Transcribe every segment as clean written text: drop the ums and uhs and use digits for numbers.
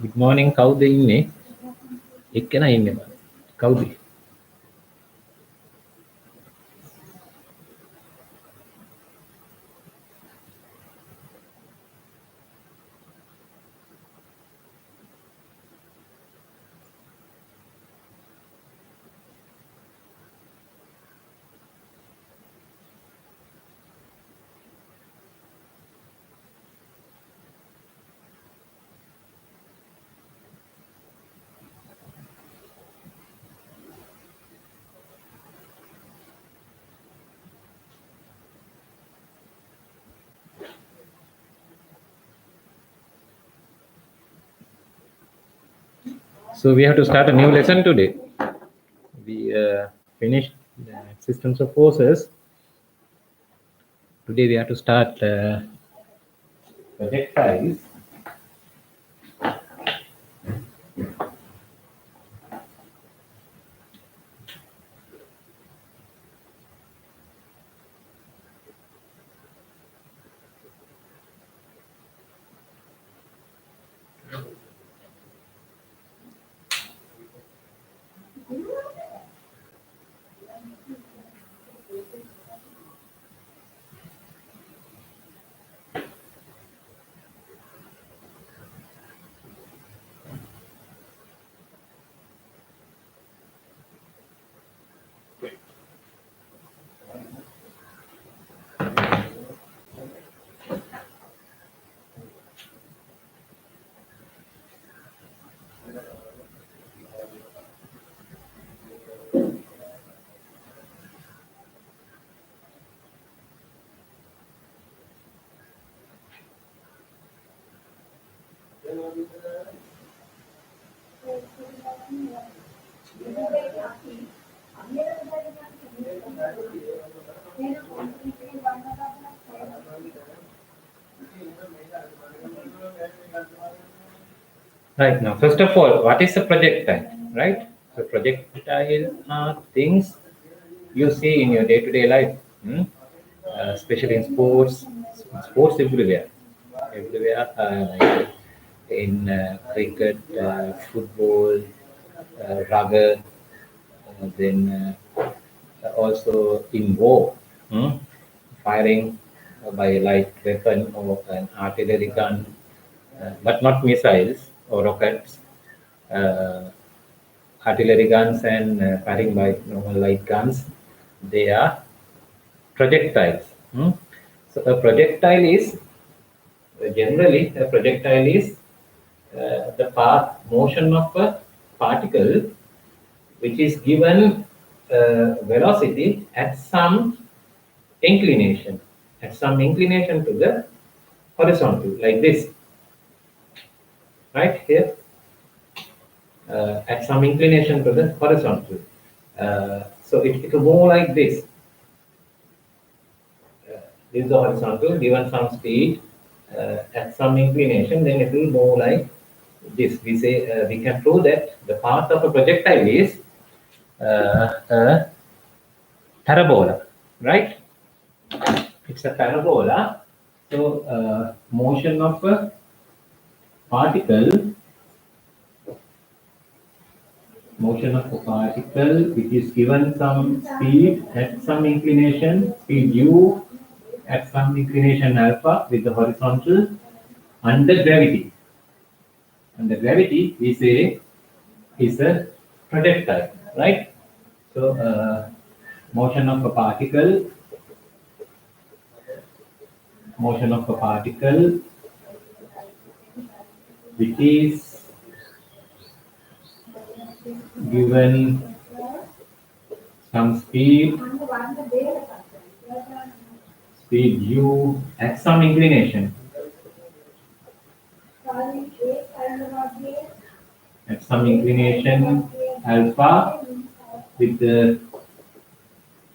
Good morning, කවුද ඉන්නේ? එක්කෙනා ඉන්නේ බා. කවුද? So we have to start a new lesson today. We finished systems of forces. Today we have to start projectiles. Right now, first of all, what is a projectile? Right? So projectile are things you see in your day-to-day life, especially in sports. Sports everywhere, like in cricket, football, rugby, then also in war, firing by a light weapon or an artillery gun, but not missiles or rockets. Uh, Artillery guns and firing by normal light guns, they are projectiles. So a projectile is generally a projectile is the path motion of a particle which is given velocity at some inclination, to the horizontal, like this, right here, at some inclination to the horizontal. So it will move like this. This is the horizontal, given some speed at some inclination, then it will move like this. We say we can prove that the path of a projectile is a parabola, right? It's a parabola. So motion of a particle, which is given some speed at some inclination, speed u at some inclination alpha with the horizontal under gravity. Under gravity, we say is a projectile, right? So motion of a particle which is given some speed u at some inclination, alpha with the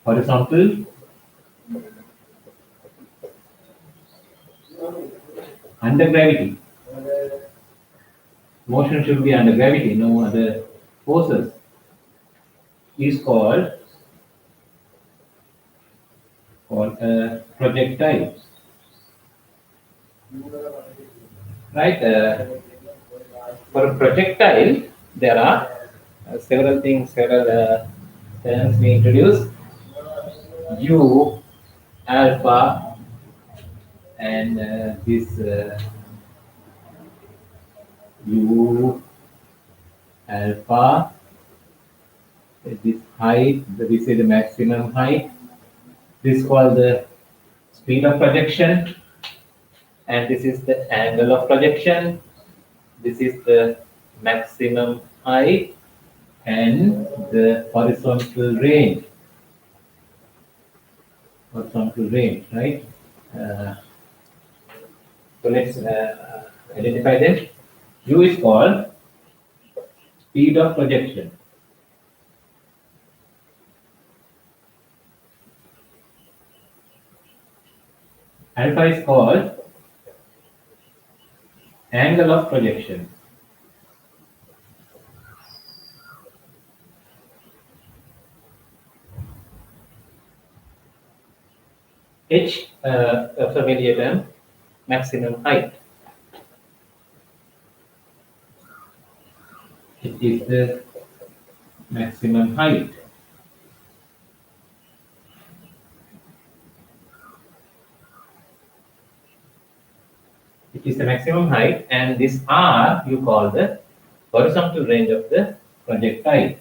horizontal under gravity. Motion should be under gravity, no other forces. Is called a projectile, right? For a projectile, there are several terms we introduce: u, alpha, and this u, alpha, this height, we say the maximum height. This is called the speed of projection, and this is the angle of projection. This is the maximum height and the horizontal range. Right? So let's identify them. U is called speed of projection. Alpha is called angle of projection. H, a familiar term, maximum height. It is the maximum height. It is the maximum height, and this R you call the horizontal range of the projectile.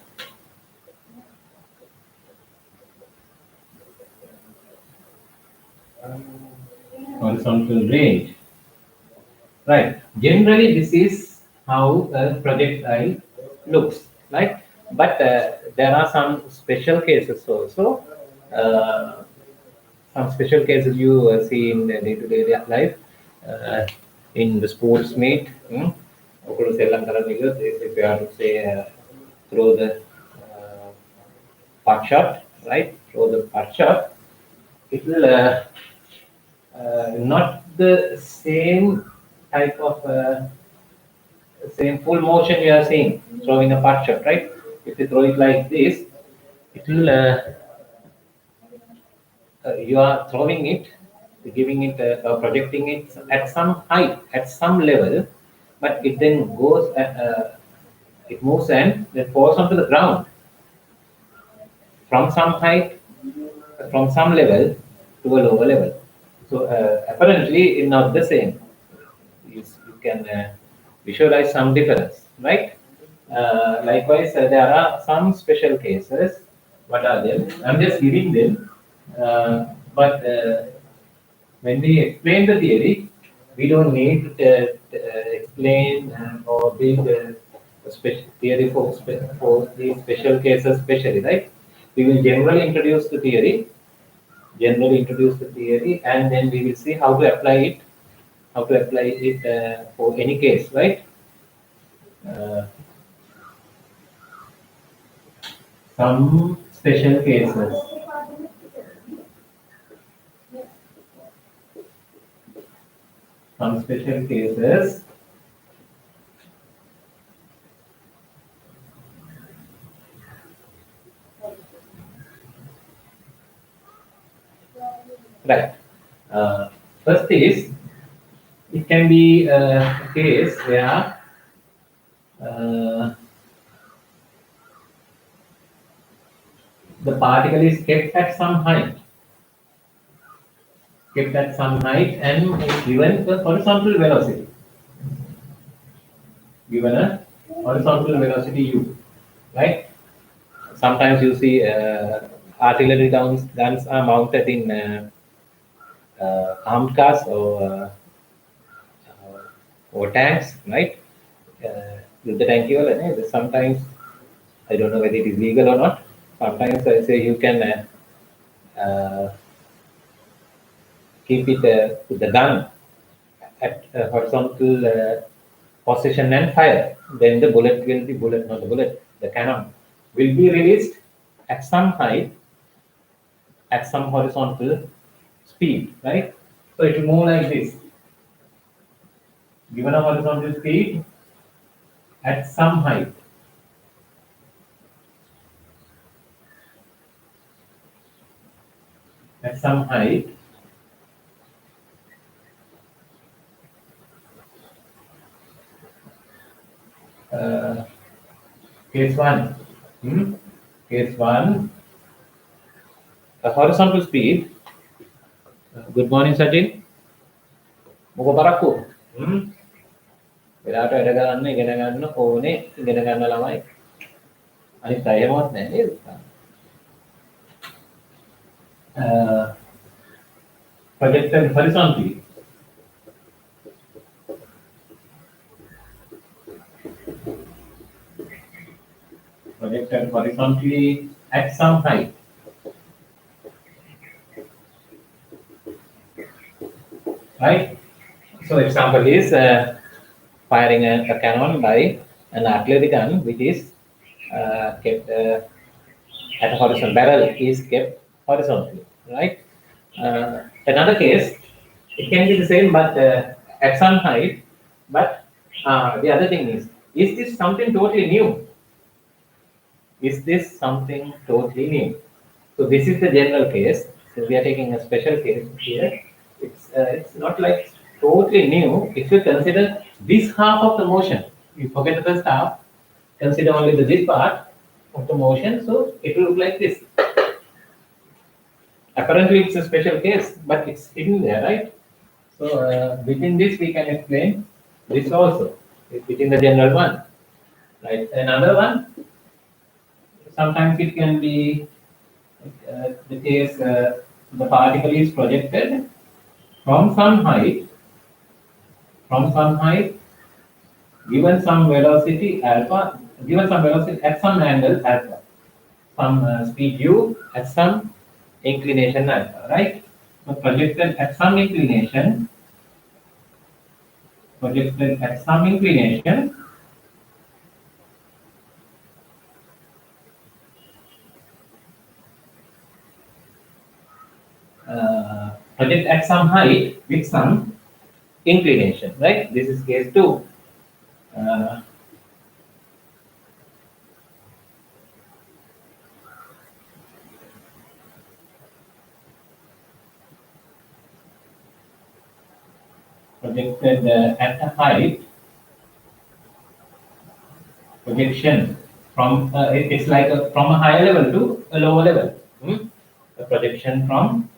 Horizontal range. Right. Generally, this is how a projectile looks like. But there are some special cases also. Some special cases you see in day-to-day life, in the sports meet. if you have to say throw the putt shot, right? Throw the putt shot, it will not the same type of same full motion you are seeing throwing a putt shot, right? If you throw it like this, it will you are throwing it, giving it, projecting it at some height, at some level, but it then goes, it moves and then falls onto the ground from some height, from some level to a lower level. So apparently, it's not the same. You can visualize some difference, right? Likewise, there are some special cases. What are them? I'm just giving them, but when we explain the theory, we don't need to explain or build a special theory for these special cases, specially, right? We will generally introduce the theory, and then we will see how to apply it, for any case, right? Uh, some special cases. Some special cases. Right. First is, it can be a case where the particle is kept at some height, and is given the horizontal velocity, given a horizontal velocity u, right? Sometimes you see artillery guns are mounted in armed cars or tanks, right? With the tank sometimes, I don't know whether it is legal or not. Sometimes I say you can keep it with the gun at horizontal position and fire. Then the the cannon will be released at some height, at some horizontal speed, right? So it will move like this. Given a horizontal speed at some height. At some height, case one. Case one, a horizontal speed. Good morning, Sachin. Muka paraku. වෙලාවට වැඩ කරන්න ඉගෙන ගන්න ඕනේ, ඉගෙන ගන්න ළමයි. අනිත් අය එහෙමවත් නැහැ නේද? Projected horizontally. Projected horizontally at some height. Right? So example is firing a cannon by an artillery gun, which is kept at a horizontal. Barrel is kept horizontally, right? Another case, it can be the same, but at some height. But the other thing is this something totally new? Is this something totally new? So this is the general case. So we are taking a special case here. It's not like totally new. If you consider this half of the motion, you forget the first half, consider only this part of the motion, so it will look like this. Apparently it's a special case, but it's hidden there, right? So within this we can explain this also, within the general one, right? Another one, sometimes it can be the case the particle is projected from some height, given some velocity alpha, given some velocity at some angle alpha, some speed u at some inclination alpha, right? So projected at some inclination, project at some height with some inclination, right? This is case 2. Uh, projected at a height, projection from it's like from a higher level to a lower level. A projection from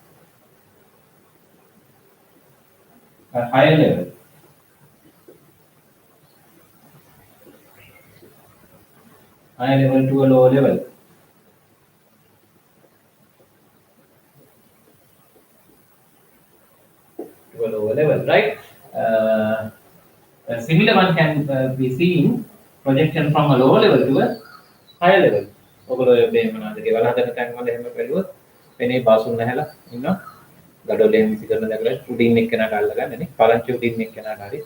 a higher level, to a lower level. To a lower level, right? A similar one can be seen projection from a lower level to a higher level. ඔගොල්ලෝ මේ මොනවද ගෙවල් හදන තැන් වල එහෙම බැලුවොත් වෙනේ බාසුන් නැහැලා ඉන්නවා. ගඩොලෙන් විසි කරන දැකලා උඩින් එක්කෙනාට අල්ලගන්න නේ. පලංචි උඩින් එක්කෙනාට හරි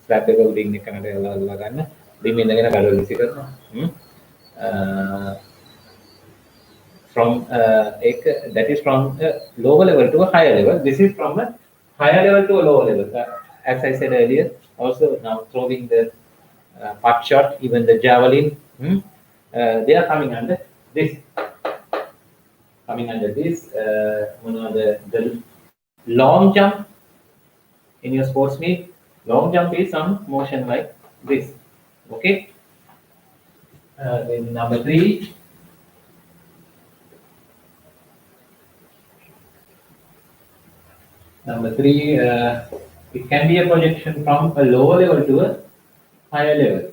ස්ලැබ් එක උඩින් එක්කෙනාට අල්ලලා ගන්න. බිම් ඉඳගෙන ගඩොල් විසි කරනවා. From that is from a lower level to a higher level. This is from a higher level to a lower level. As I said earlier, also now throwing the putt shot, even the javelin, they are coming under this. The long jump in your sports meet. Long jump is some motion like this. Okay. Then number 3. Number 3, it can be a projection from a lower level to a higher level.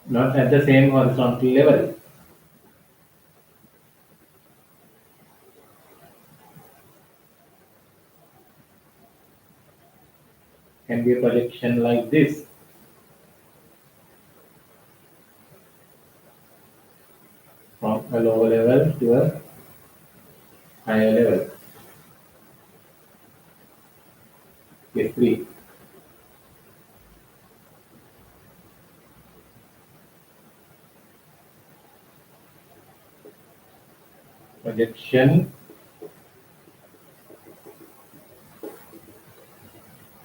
Not at the same horizontal level. Can be a projection like this. From a lower level to a higher level. Case 3. Projection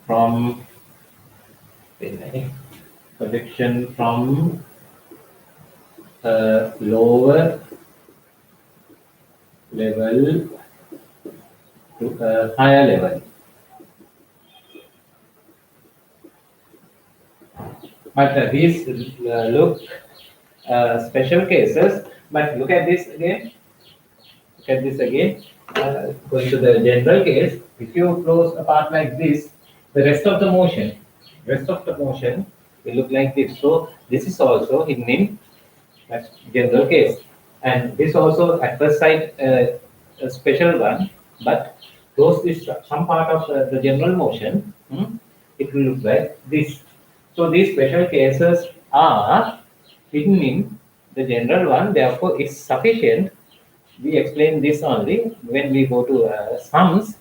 from a lower level to a higher level. But these look special cases. But look at this again. Going to the general case, if you close a part like this, the rest of the motion will look like this. So this is also hidden in that general case, and this also at first sight a special one, but close this some part of the general motion, it will look like this. So these special cases are hidden in the general one. Therefore, it's sufficient. We explain this only when we go to sums.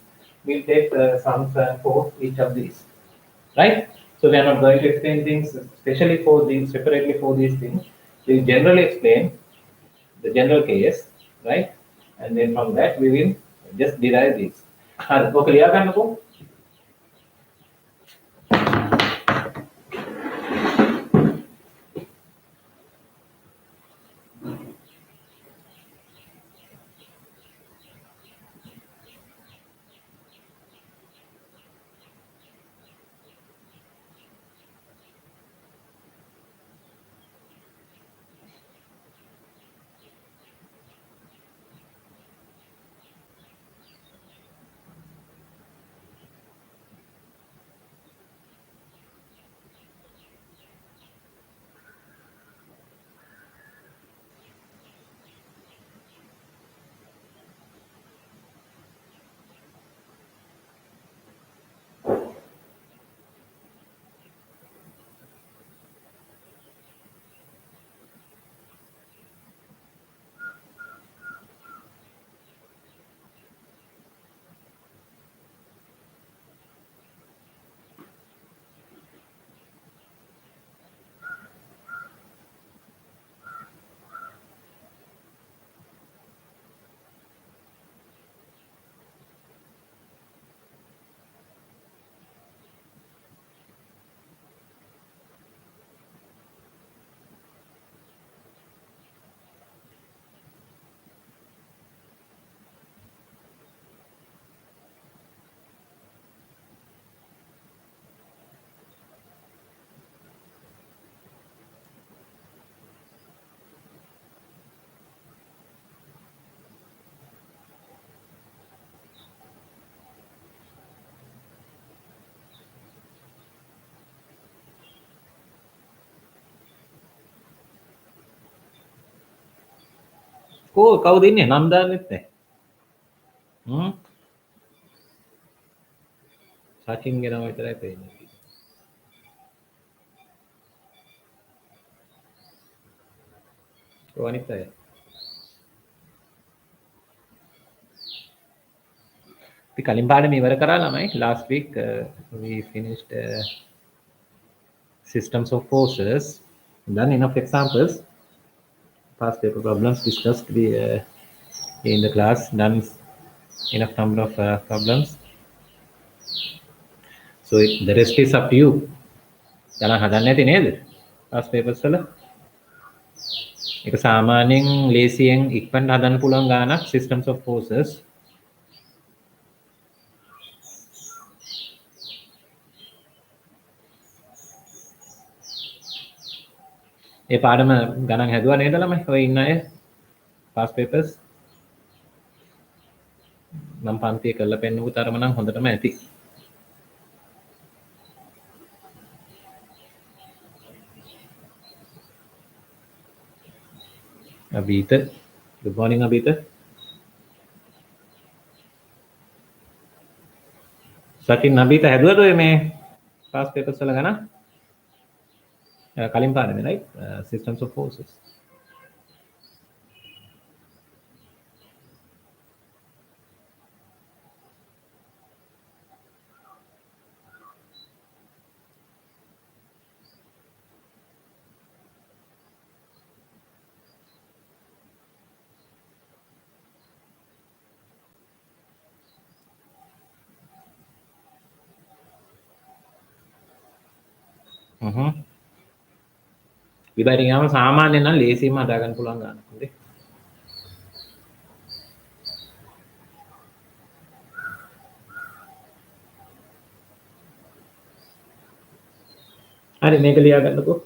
We'll take sums for each of these, right? So we are not going to explain things especially for these separately for these things. We generally explain the general case, right? And then from that we will just derive these. Okay, කවුද ඉන්නේ? නම් දාන්නෙත් නැහැ. හ්ම්. සචින් ගෙනම විතරයි පේන්නේ. ඔය අනිත් අය. අපි කලින් පාඩම ඉවර කරා ළමයි. Last week we finished systems of forces. Done enough examples. Past paper problems discussed in the class. Done enough number of problems. So the rest is up to you. ගණන් හදන්න නැති නේද? past papers වල. ඒක සාමාන්‍යයෙන් ලේසියෙන් ඉක්මනට හදන්න පුළුවන් ගානක් systems of forces. ඒ පාඩම ගණන් හැදුවා නේද ළමයි? ඔය ඉන්න අය past papers මම පන්තියේ කරලා පෙන්නපු තරම නම් හොඳටම ඇති. අභීත good morning අභීත. සකින් අභීත හැදුවද ඔය මේ past papers වල ගණන්? කලින් පාඩමේ right systems of forces. විභාගයෙන් යම සාමාන්‍යයෙන් නම් ලේසියෙන්ම හදා ගන්න පුළුවන් ගන්න. හොඳේ. හරි මේක ලියා ගන්නකෝ.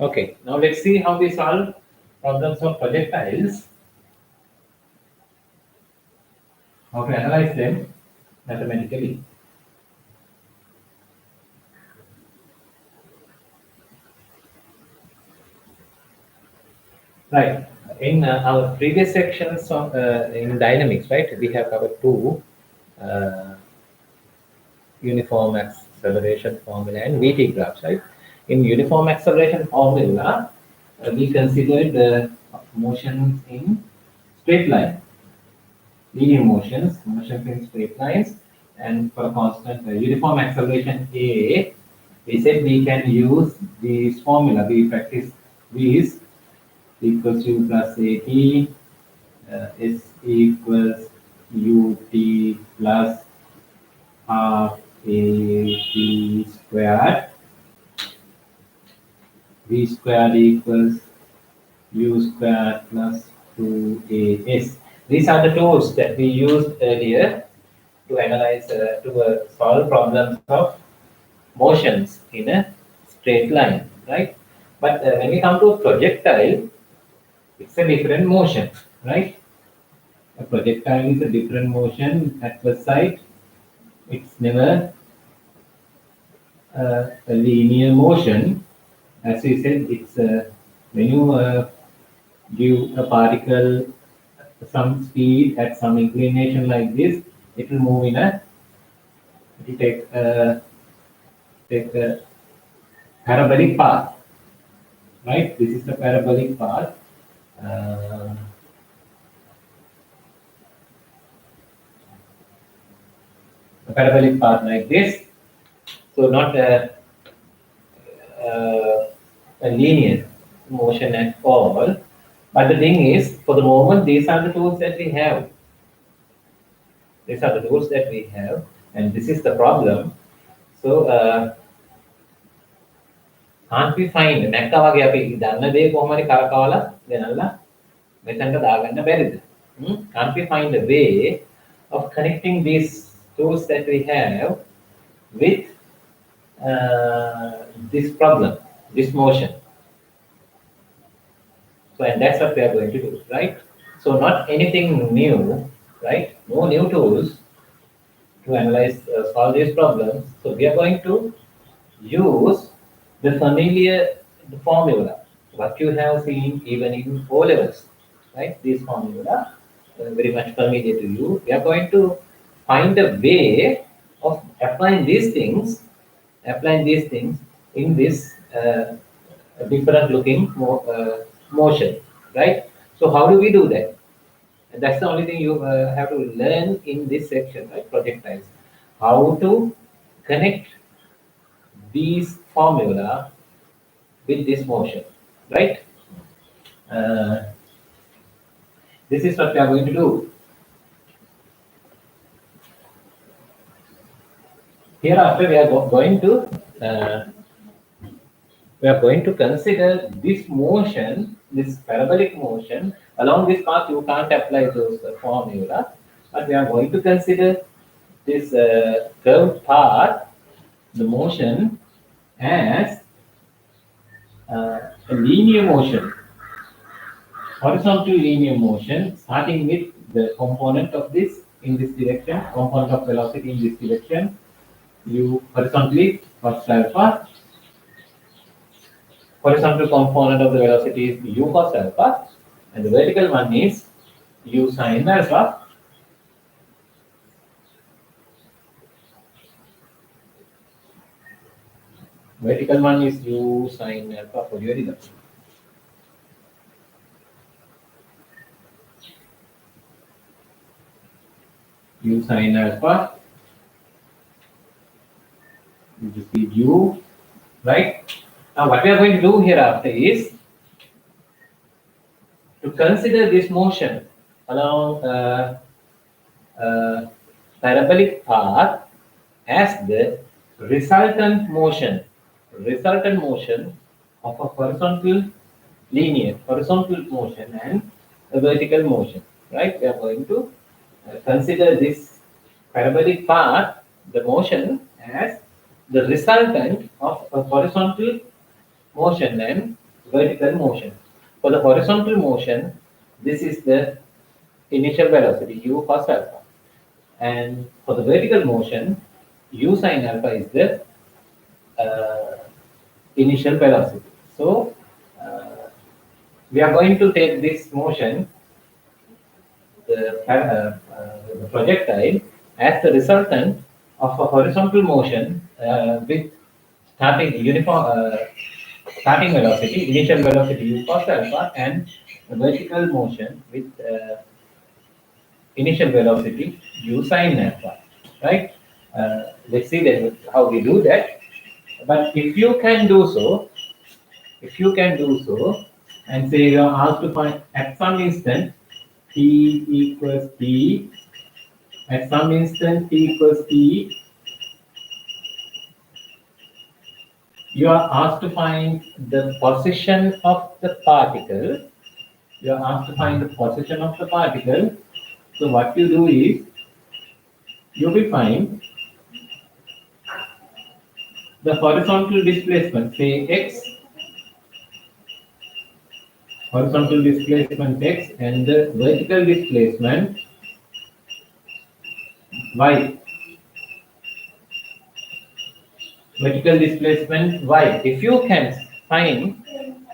Okay, now let's see how we solve problems of projectiles. How to analyze them mathematically. Right. In our previous sections in dynamics, right, we have covered two uh, uniform acceleration formula and VT graphs, right? In uniform acceleration formula, we considered the motions in straight line, linear motions in straight lines, and for constant uniform acceleration A, we said we can use this formula. We practice these equals U plus AT, S equals UT plus half AT squared, V squared equals U squared plus 2AS. These are the tools that we used earlier to analyze, to solve problems of motions in a straight line, right? But when we come to a projectile, it's a different motion, right? A projectile is a different motion at first sight. It's never a linear motion. As we said, it's when you give a particle some speed at some inclination like this, it will move in a, it will take a parabolic path, right? This is the parabolic path. Uh, a parabolic path like this. So not a linear motion at all. But the thing is, for the moment, these are the tools that we have. These are the tools that we have, and this is the problem. So can't we find නැක්කා වගේ අපි දන්න දේ කොහොම හරි කරකවලා ගෙනල්ලා මෙතනට දාගන්න බැරිද? Can't we find a way of connecting these tools that we have with this problem, this motion? So, and that's what we are going to do, right? So, not anything new, right? No new tools to analyze, solve these problems. So, we are going to use the familiar formula, what you have seen even in O levels, right? These formula very much familiar to you. We are going to find a way of applying these things in this different looking motion, right? So how do we do that? And that's the only thing you have to learn in this section, right? Projectiles. How to connect these formula with this motion, right? Uh, this is what we are going to do. Hereafter, we are going to consider this motion, this parabolic motion. Along this path, you can't apply those formula, but we are going to consider this curved path, the motion, as a linear motion, horizontal linear motion, starting with the component of this in this direction, component of velocity in this direction, u horizontally cos alpha. Horizontal component of the velocity is u cos alpha, and the vertical one is u sin alpha. Vertical one is u sin alpha for your result. U sin alpha. You receive u, right? Now, what we are going to do hereafter is to consider this motion along parabolic path as the resultant motion of a horizontal motion and a vertical motion, right? We are going to consider this parabolic path, the motion, as the resultant of a horizontal motion and vertical motion. For the horizontal motion, this is the initial velocity u cos alpha, and for the vertical motion, u sin alpha is the initial velocity. So we are going to take this motion, the projectile, as the resultant of a horizontal motion with starting velocity, initial velocity u cos alpha, and a vertical motion with initial velocity u sin alpha, right? Let's see then how we do that. But if you can do so, and say you are asked to find at some instant t equals t, at some instant t equals t, you are asked to find the position of the particle. You are asked to find the position of the particle. So what you do is, you will find the horizontal displacement, say x, horizontal displacement x, and the vertical displacement y. Vertical displacement y. If you can find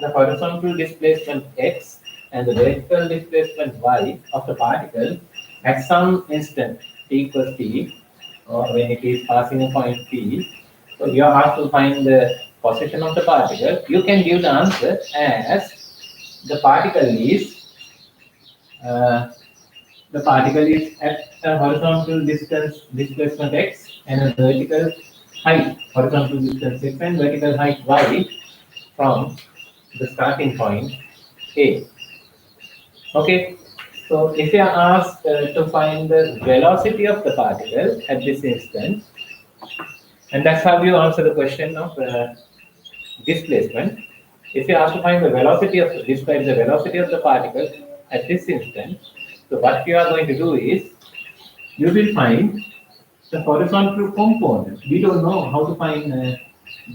the horizontal displacement x and the vertical displacement y of the particle at some instant t equals t, or when it is passing a point p, so you are asked to find the position of the particle. You can give the answer as the particle is at a horizontal displacement x and a vertical height, horizontal distance x and vertical height y from the starting point A. Okay, so if you are asked to find the velocity of the particle at this instant, and that's how you answer the question of displacement. If you ask to find the velocity of describe the velocity of the particle at this instant, so what you are going to do is, you will find the horizontal component. We don't know how to find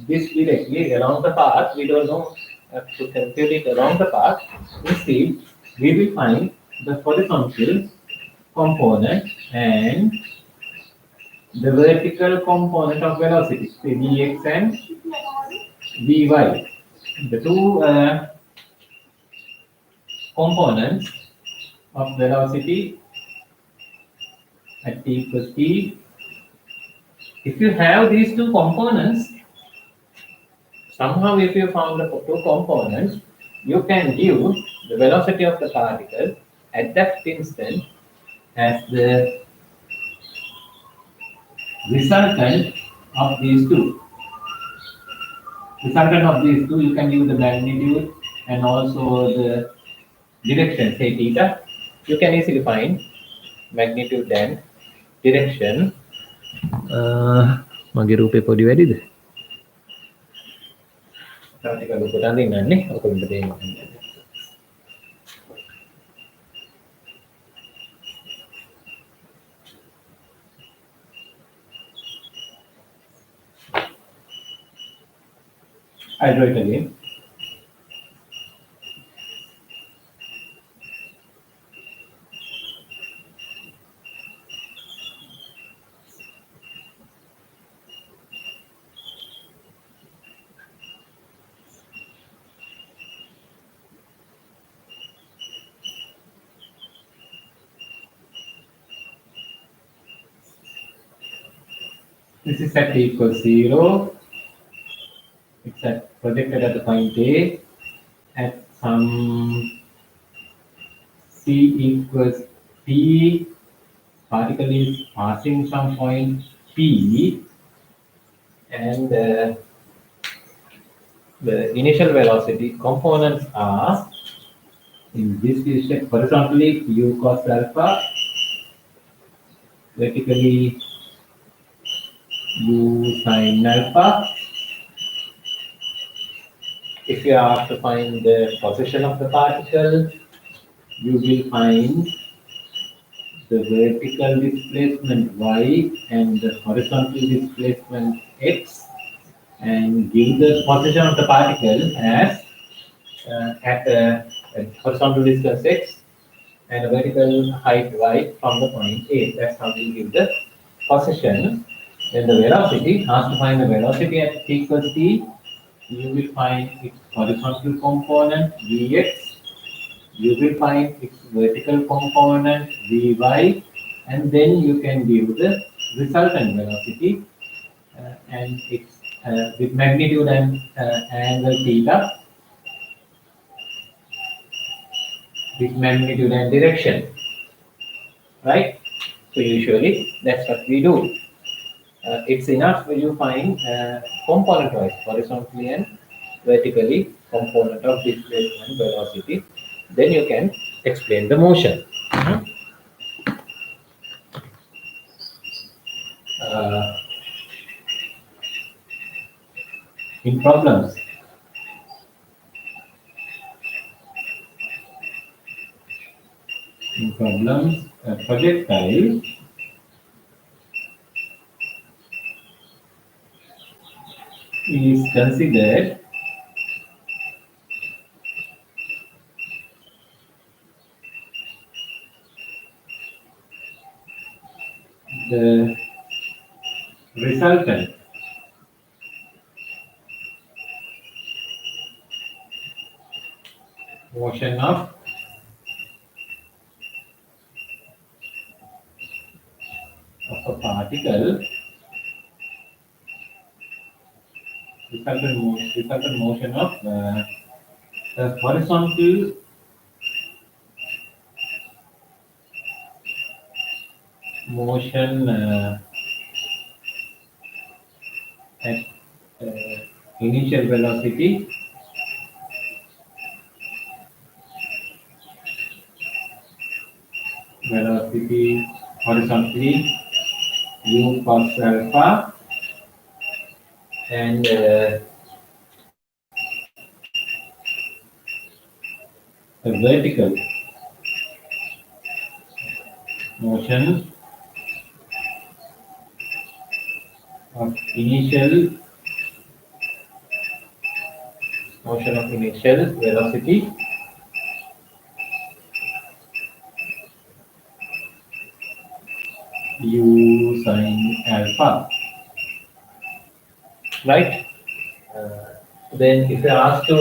this directly along the path. We don't know to calculate it along the path. Instead, we will find the horizontal component and the vertical component of velocity, say Vx and Vy. The two components of velocity at t equals t. If you have these two components, somehow if you found the two components, you can give the velocity of the particle at that instant as the resultant of these two. Resultant of these two, you can give the magnitude and also the direction, say theta. You can easily find magnitude and direction. මගේ රූපේ පොඩි වැඩිද? ටිකක් ලොකුට අඳින්නන්නේ. ඔතනට දෙන්න. I draw it again. This is at t equals 0. It's projected at the point A at some c equals t. Particle is passing some point P, and the initial velocity components are, in this direction, horizontally u cos alpha, vertically u sin alpha. If you are to find the position of the particle, you will find the vertical displacement y and the horizontal displacement x, and give the position of the particle as at a horizontal distance x and a vertical height y from the point A. That's how we give the position. Then the velocity, has to find the velocity at t equals t. You will find its horizontal component Vx you will find its vertical component Vy, and then you can give the resultant velocity and its with magnitude and angle theta, with magnitude and direction, right? So usually that's what we do. It's enough when you find component wise, horizontally and vertically, component of displacement velocity. Then you can explain the motion. Uh, in problems, a projectile is considered the resultant motion of a particle, resultant motion of the horizontal motion at initial velocity horizontally u cos alpha, and the vertical motion of initial velocity u sin alpha, right? Then if you ask to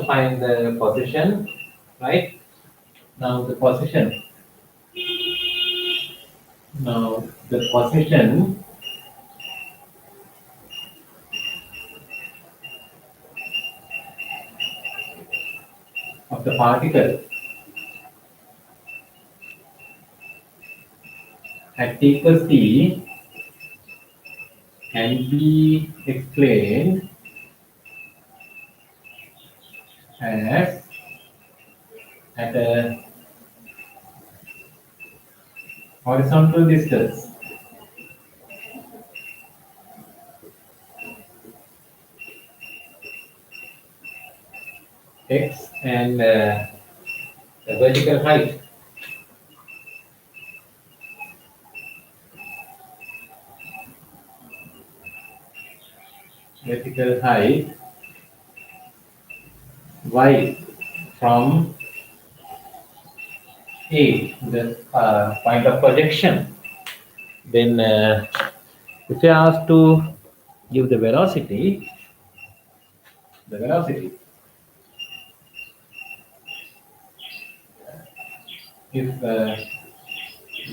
find the position, right? Now the position of the particle at t equals t can be explained as at a horizontal distance x and the vertical height y from A, the point of projection. Then if you ask to give the velocity, if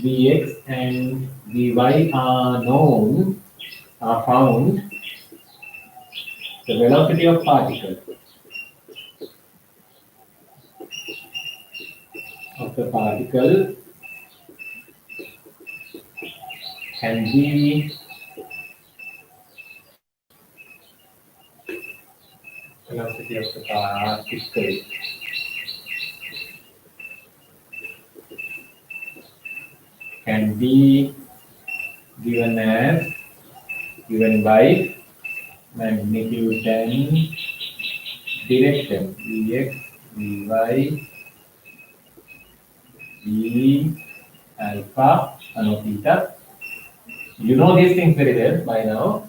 Vx and Vy are found, the velocity of particle can be velocity of the particle can be given by magnitude and direction Vx, Vy, V alpha and theta. You know these things very well by now.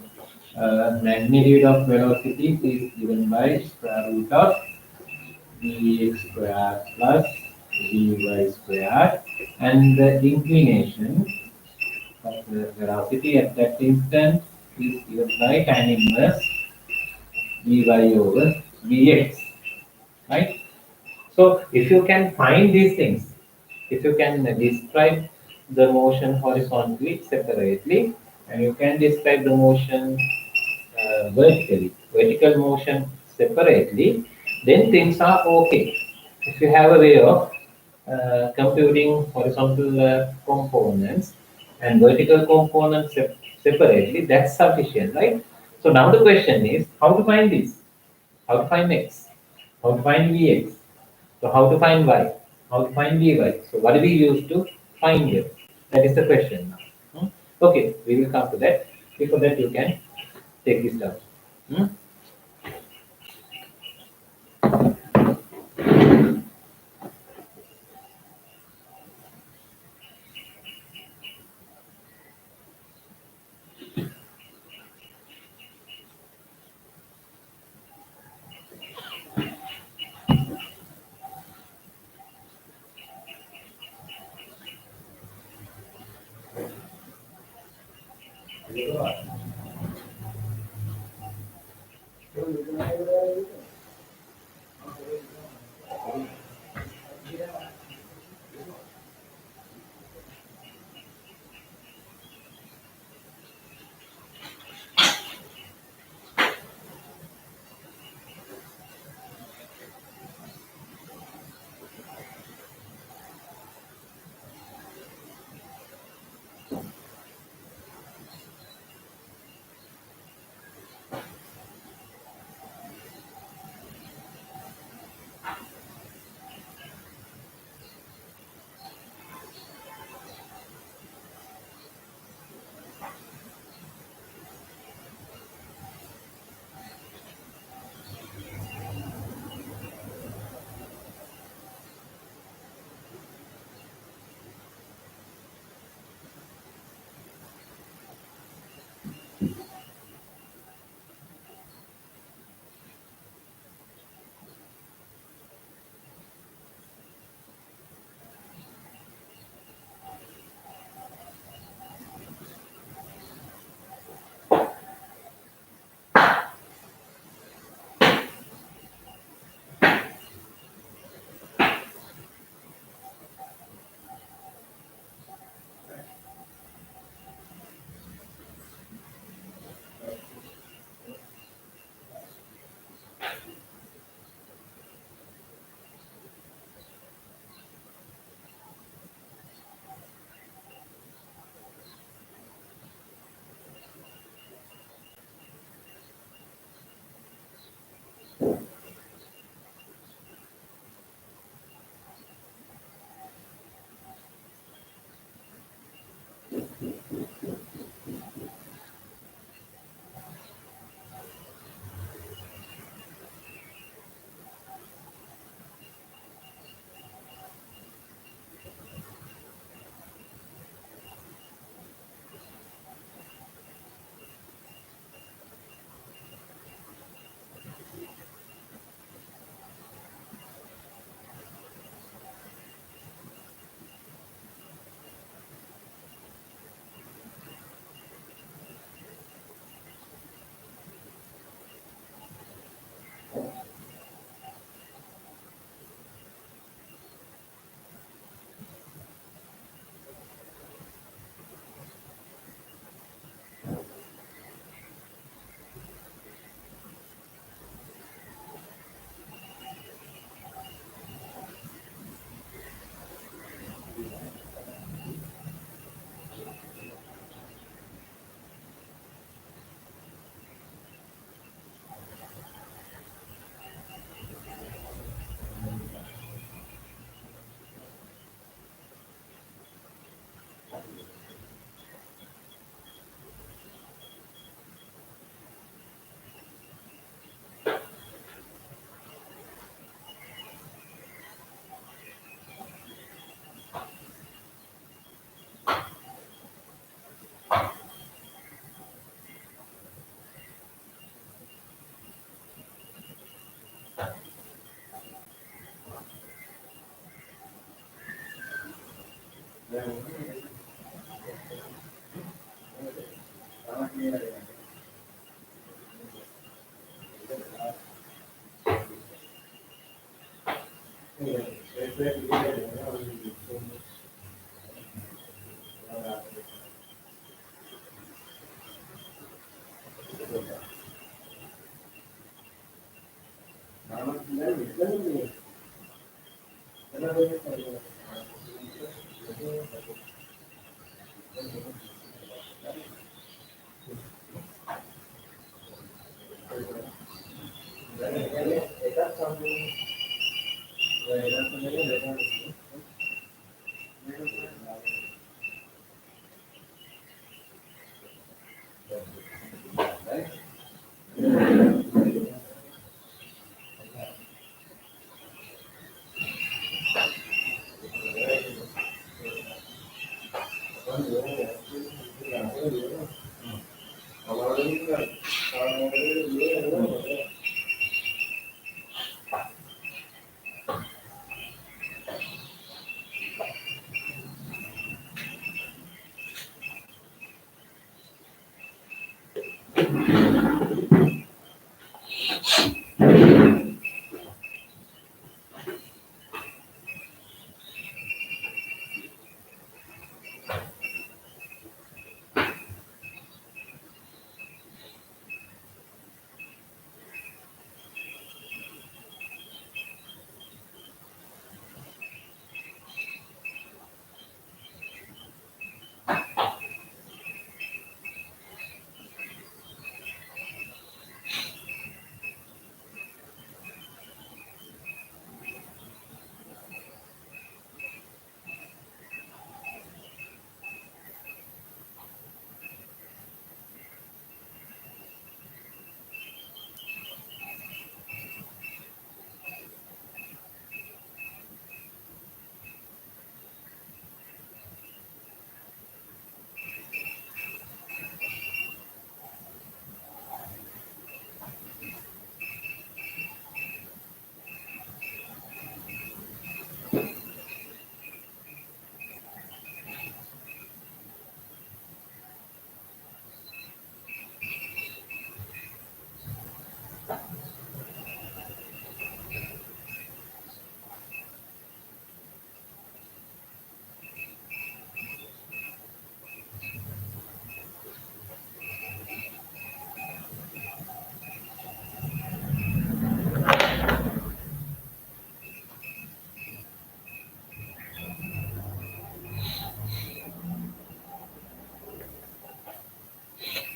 Magnitude of velocity is given by square root of Vx square plus Vy square, and the inclination of the velocity at that instant is given by tan inverse Vy over Vx, right? So if you can find these things, if you can describe the motion horizontally separately, and you can describe the motion vertically, vertical motion separately, then things are okay. If you have a way of computing horizontal components and vertical components separately, that's sufficient, right? So now the question is how to find this, how to find x, how to find vx, so how to find y, how to find vy. So what do we use to find it? That is the question now. Hmm? Okay, we will come to that. Before that, you can take this down. Hmm?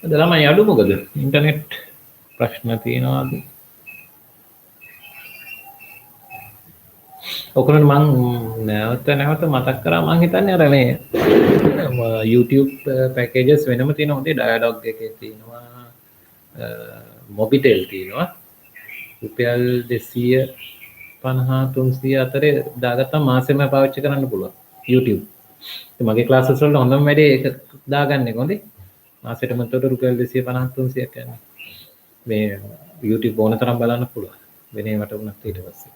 අද ළමයි අඩු මොකද? Internet ප්‍රශ්න තියෙනවාද? ඔකනට මං නැවත මතක් කරා මං හිතන්නේ අර මේ YouTube පැකේජස් වෙනම තියෙනවා. හොඳේ ඩයලොග් එකේ තියෙනවා, මොබිටෙල් තියෙනවා. රුපියල් 250 300 අතරේ දාගත්තා මාසෙම පාවිච්චි කරන්න පුළුවන් YouTube. ඉතින් මගේ ක්ලාසස් වලට හොඳම වැඩේ ඒක දාගන්නේ කොහොමද? මාසෙටම උඩට රුපියල් 250 300ක් යන්නේ. මේ YouTube ඕන තරම් බලන්න පුළුවන්. වෙන ඒවට උනත් ඊට පස්සේ.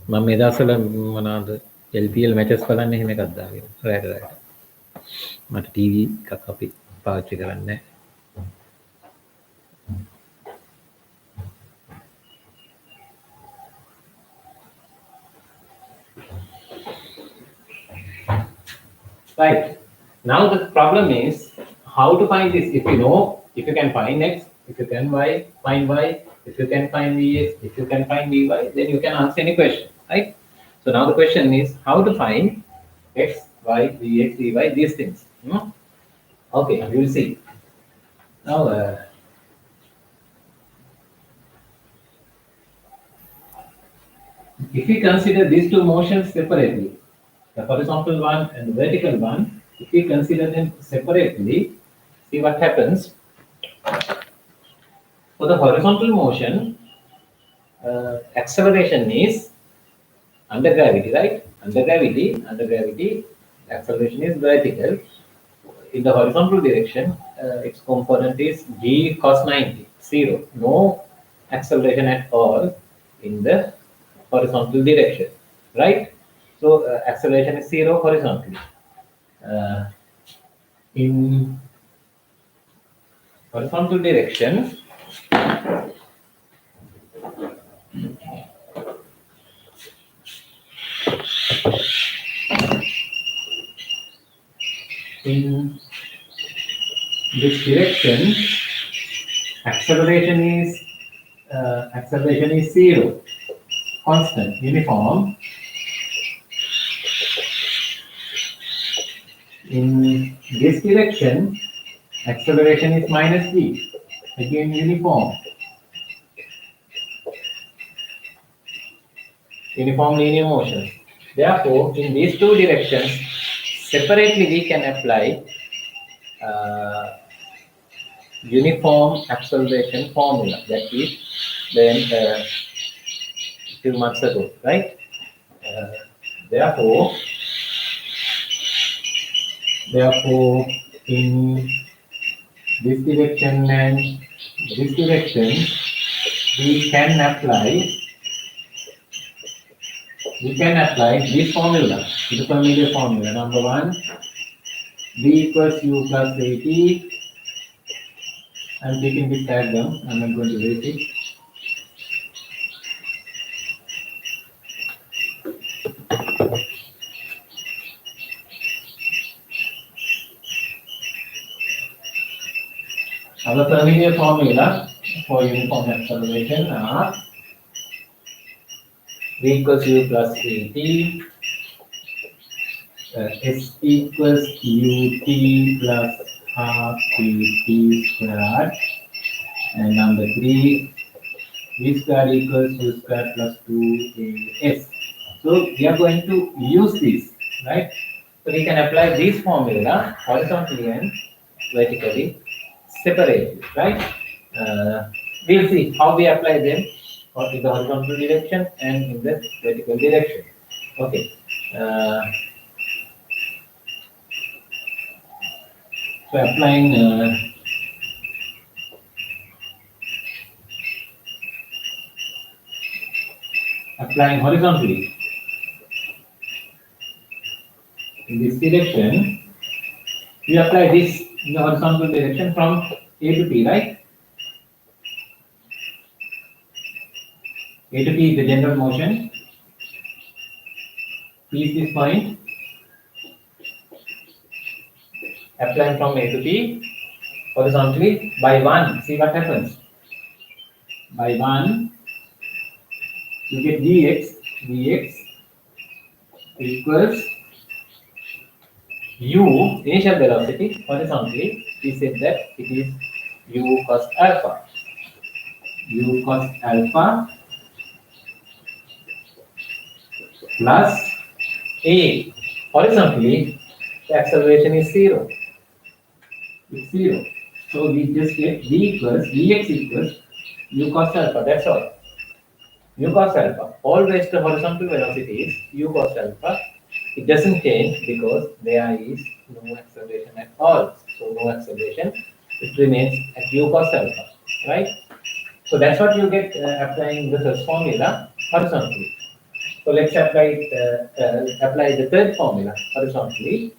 මම මේ දවස්වල මොනවාද LPL මැචස් බලන්න එහෙම එකක් දාගෙන රැට. මට ටීවී එකක් අපි පාවිච්චි කරන්නේ නැහැ. Right. Now the problem is how to find this. If you know, if you can find x, if you can find y, if you can find vx, if you can find vy, then you can answer any question, right? So now the question is how to find x, y, vx, vy, these things. Okay, we will see. Now, if we consider these two motions separately, the horizontal one and the vertical one, if we consider them separately, see what happens. For the horizontal motion, acceleration is under gravity, right? Under gravity, acceleration is vertical. In the horizontal direction, its component is g cos 90, 0. No acceleration at all in the horizontal direction, right? So acceleration is 0 horizontally. In horizontal direction, In this direction, acceleration is zero, constant, uniform. In this direction, acceleration is minus g, again uniform. Uniform linear motion. Therefore, in these two directions, separately we can apply uniform acceleration formula that we learned a few months ago, right? Therefore, in this direction and this direction, we can apply this formula, the familiar formula. Number one, v equals u plus at. I'm taking this diagram. I'm not going to write it. Our familiar formula for uniform acceleration are v equals u plus at, s equals ut plus half t squared, and number 3, v square equals u square plus 2as. So we are going to use this, right? So we can apply this formula horizontally and vertically separately, right? We'll see how we apply them in the horizontal direction and in the vertical direction. Okay. So applying horizontally in this direction, we apply this in the horizontal direction from A to P, right? A to P is the general motion. P is this point. Applying from A to P horizontally by 1. See what happens. By 1, you get dx equals u, initial velocity, horizontally. We said that it is u cos alpha. U cos alpha plus a. Horizontally, the acceleration is 0. It's 0. So we just get dx equals u cos alpha. That's all. U cos alpha. Always the horizontal velocity is u cos alpha. It doesn't change because there is no acceleration at all. So no acceleration. It remains at u cos alpha, right? So that's what you get applying the first formula horizontally. So let's apply the third formula horizontally.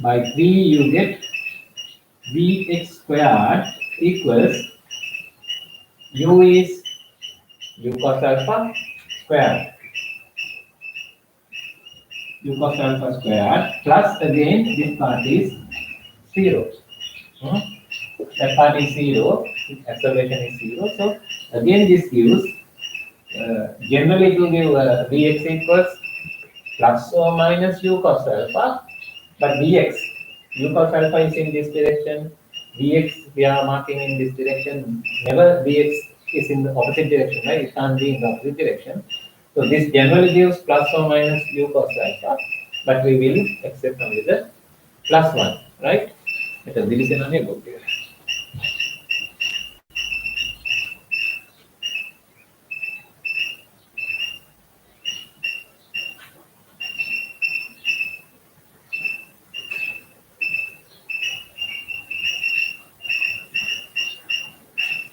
By 3 you get vx squared equals u is u cos alpha squared. U cos alpha squared plus again this part is 0. That part is 0. Acceleration is 0. So again this gives generally it will give vx equals plus or minus u cos alpha, but vx, u cos alpha is in this direction, vx we are marking in this direction, never vx is in the opposite direction, right? It can't be in the opposite direction. So this generally gives plus or minus u cos alpha, but we will accept only the plus 1, right?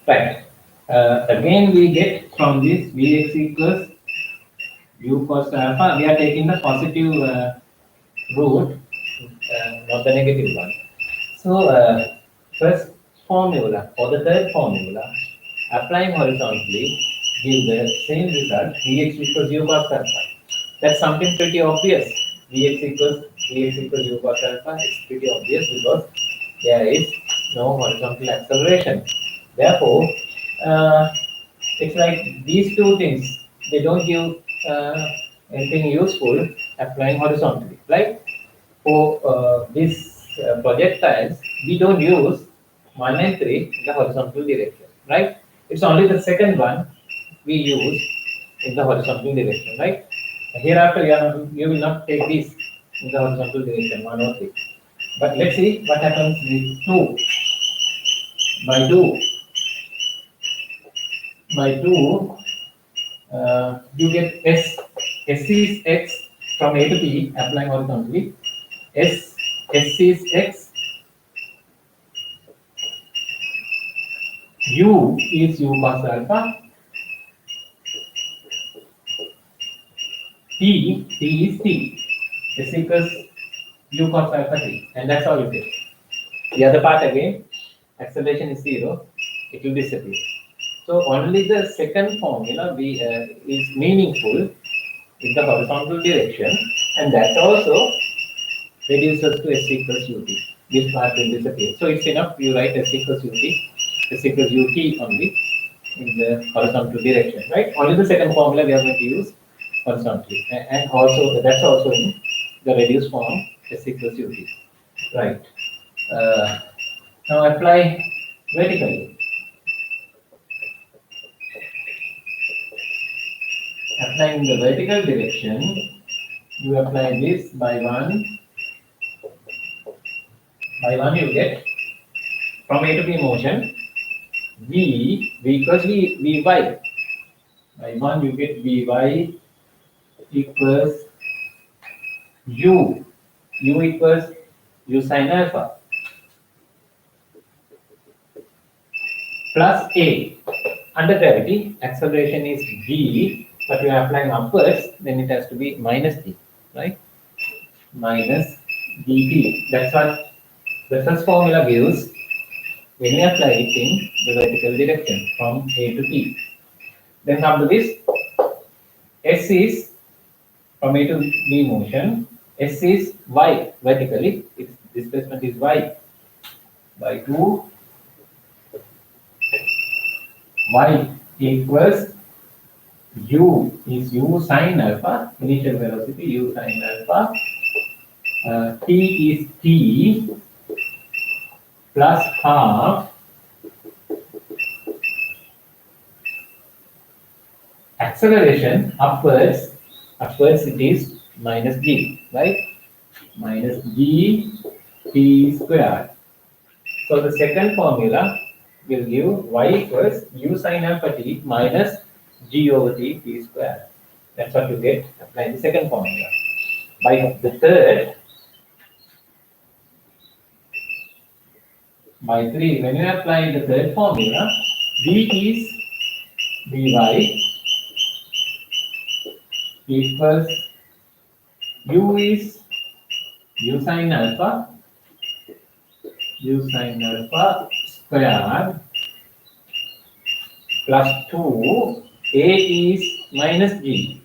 Right. Again, we get from this Vx equals u cos alpha. We are taking the positive root, not the negative one. So, first formula or the third formula, applying horizontally, give the same result, Vx equals u cos alpha. That's something pretty obvious. Vx equals u cos alpha is pretty obvious because there is no horizontal acceleration. Therefore, uh, it's like these two things, they don't give anything useful applying horizontally. Like for these projectiles, we don't use 1 and 3 in the horizontal direction, right? It's only the second one we use in the horizontal direction, right? Hereafter, you will not take this in the horizontal direction, 1 or 3. But let's see what happens with 2. By 2, you get S. S is X from A to B, applying horizontally. S is X. U is U cos alpha. T is T. S equals U cos alpha T. And that's all you get. The other part again, acceleration is 0. It will disappear. So only the second formula is meaningful in the horizontal direction, and that also reduces to S equals ut. This part will disappear. So it's enough you write S equals ut only in the horizontal direction, right? Only the second formula we are going to use horizontally, and also that's also in the reduced form S equals ut, right? Now apply vertically. Applying the vertical direction, you apply this by 1. By 1 you get from A to B motion, V equals Vy. By 1 you get Vy equals U. U equals U sin alpha plus A. Under gravity, acceleration is V, but we are applying upwards, then it has to be minus D, right? Minus dt. That's what the first formula gives when you apply it in the vertical direction from A to T. Then come to this. S is from A to B motion. S is Y vertically. Its displacement is Y by 2. Y equals U is U sin alpha. Initial velocity U sin alpha. T is T plus half acceleration upwards it is minus g, right? Minus g t squared. So the second formula will give y equals u sin alpha t minus g over t squared. That's what you get applying the second formula. By the third, by 3, when you apply the third formula, v is vy equals u is u sin alpha squared plus 2, a is minus g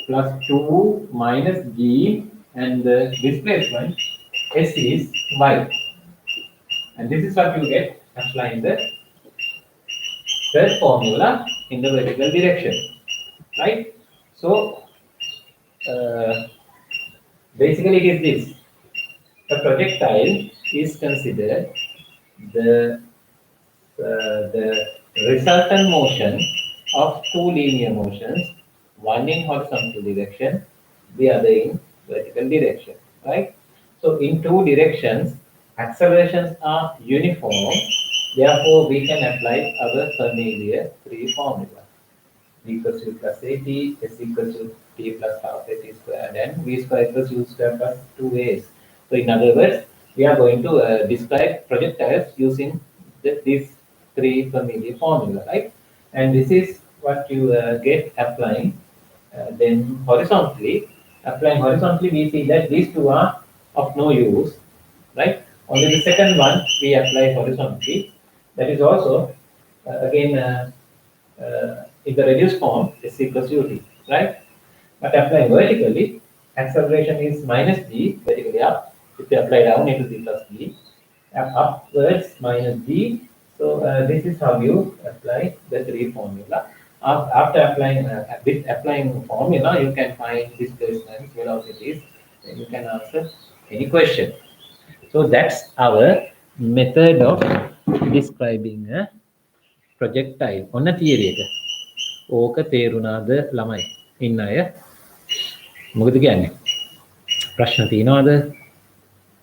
plus 2 minus g, and the displacement s is y. And this is what you get applying the third formula in the vertical direction, right? So basically it is this. The projectile is considered the resultant motion of two linear motions, one in horizontal direction, the other in vertical direction, right? So in two directions, accelerations are uniform. Therefore, we can apply our familiar three formula. V equals U plus AT, S equals to T plus half AT squared, and V squared equals U squared plus 2As. So in other words, we are going to describe projectiles using these three familiar formula, right? And this is what you get applying then horizontally. Applying horizontally, we see that these two are of no use, right? Only the second one we apply horizontally. That is also again in the reduced form is equals to ut, right? But applying vertically, acceleration is minus g vertically up. If you apply down, it will be plus g. Upwards minus g. So this is how you apply the three formula. After applying with applying formula, you can find displacements, velocities, and you can answer any question. So that's our method of describing a projectile on a theory එක. ඕක තේරුණාද ළමයි? ඉන්න අය මොකද කියන්නේ? ප්‍රශ්න තියෙනවද?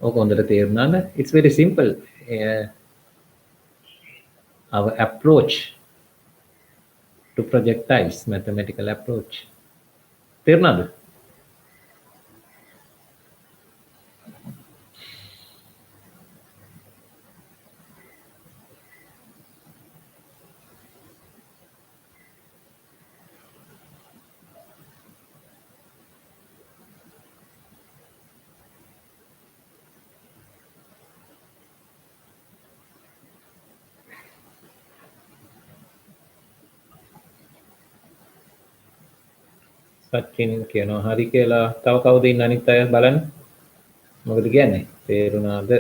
ඕක හොඳට තේරුණාද? It's very simple. Our approach to projectiles, mathematical approach. තේරුණාද? සච්චින් කියනවා හරි කියලා. තව කවුද ඉන්න අනිත් අය බලන්න. මොකද කියන්නේ? තේරුණාද?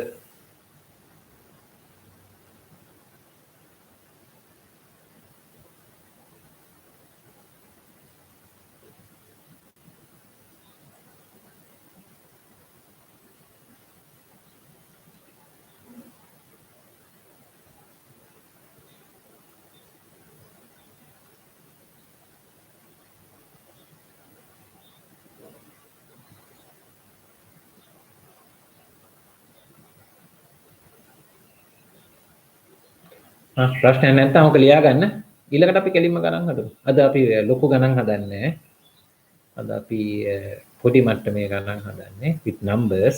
ප්‍රශ්නයක් නැත්නම් ඔක ලියා ගන්න. ඊළඟට අපි කෙලින්ම ගණන් හදමු. අද අපි ලොකු ගණන් හදන්නේ. අද අපි පොඩි මට්ටමේ ගණන් හදන්නේ with numbers.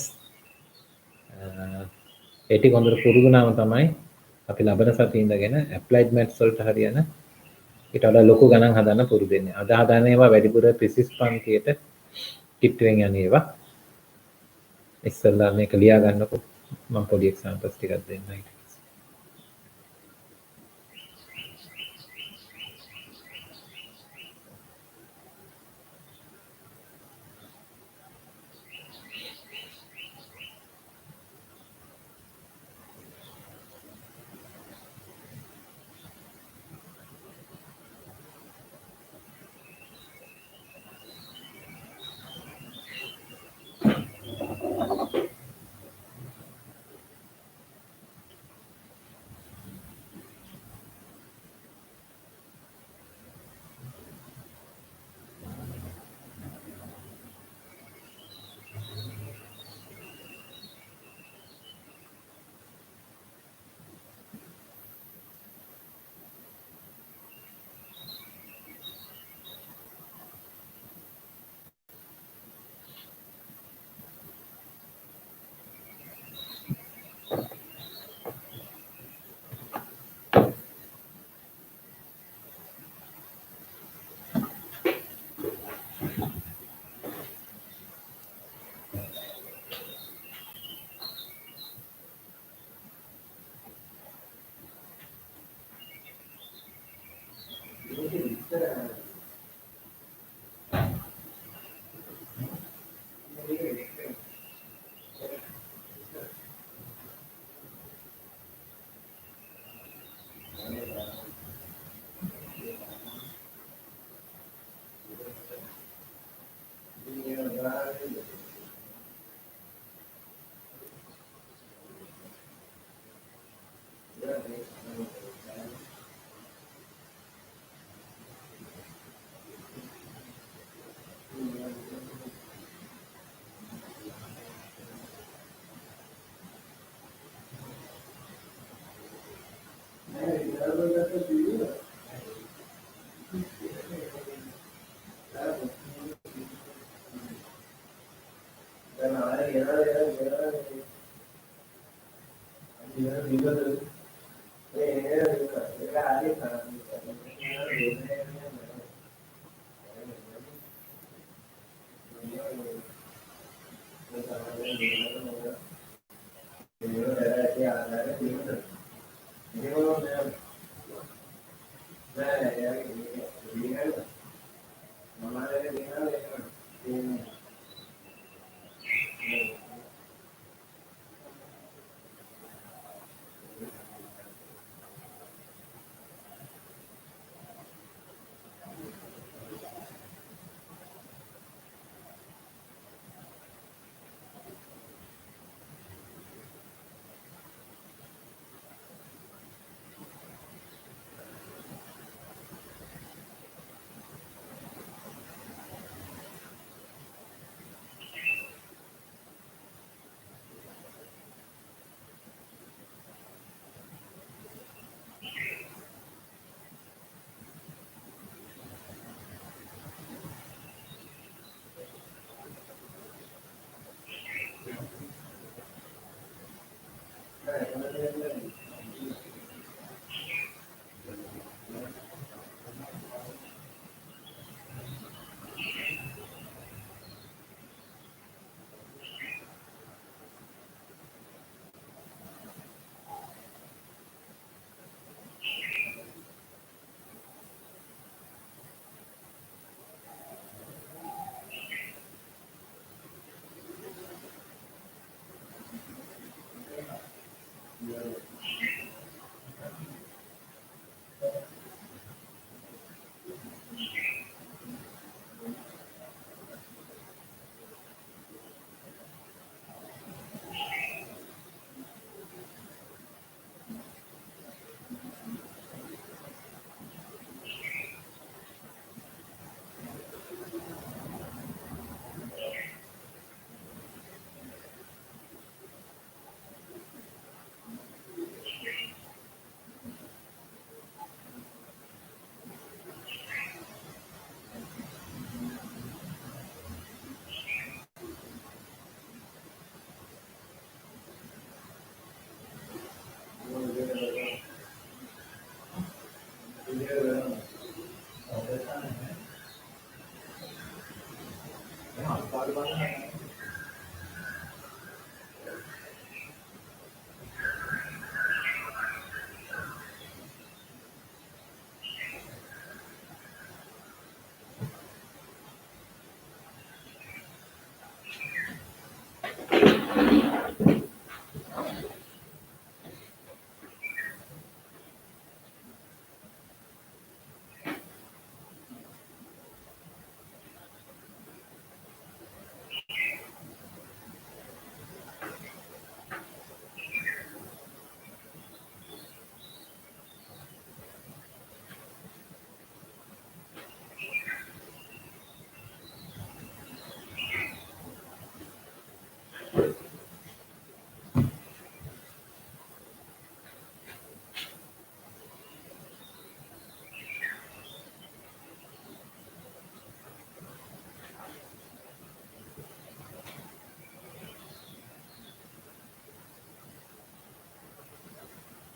ඒ ටික හොඳට පුරුදු වුණාම තමයි අපි ලබන සතියේ ඉඳගෙන applied maths වලට හරියන ඊට වඩා ලොකු ගණන් හදන්න පුරුදු වෙන්නේ. අද හදන ඒවා වැඩිපුර ප්‍රිසිස් පන්තියට කිට්ටුවෙන් යන ඒවා. ඉස්සෙල්ලා මේක ලියා ගන්නකො. මම පොඩි examples ටිකක් දෙන්නම්.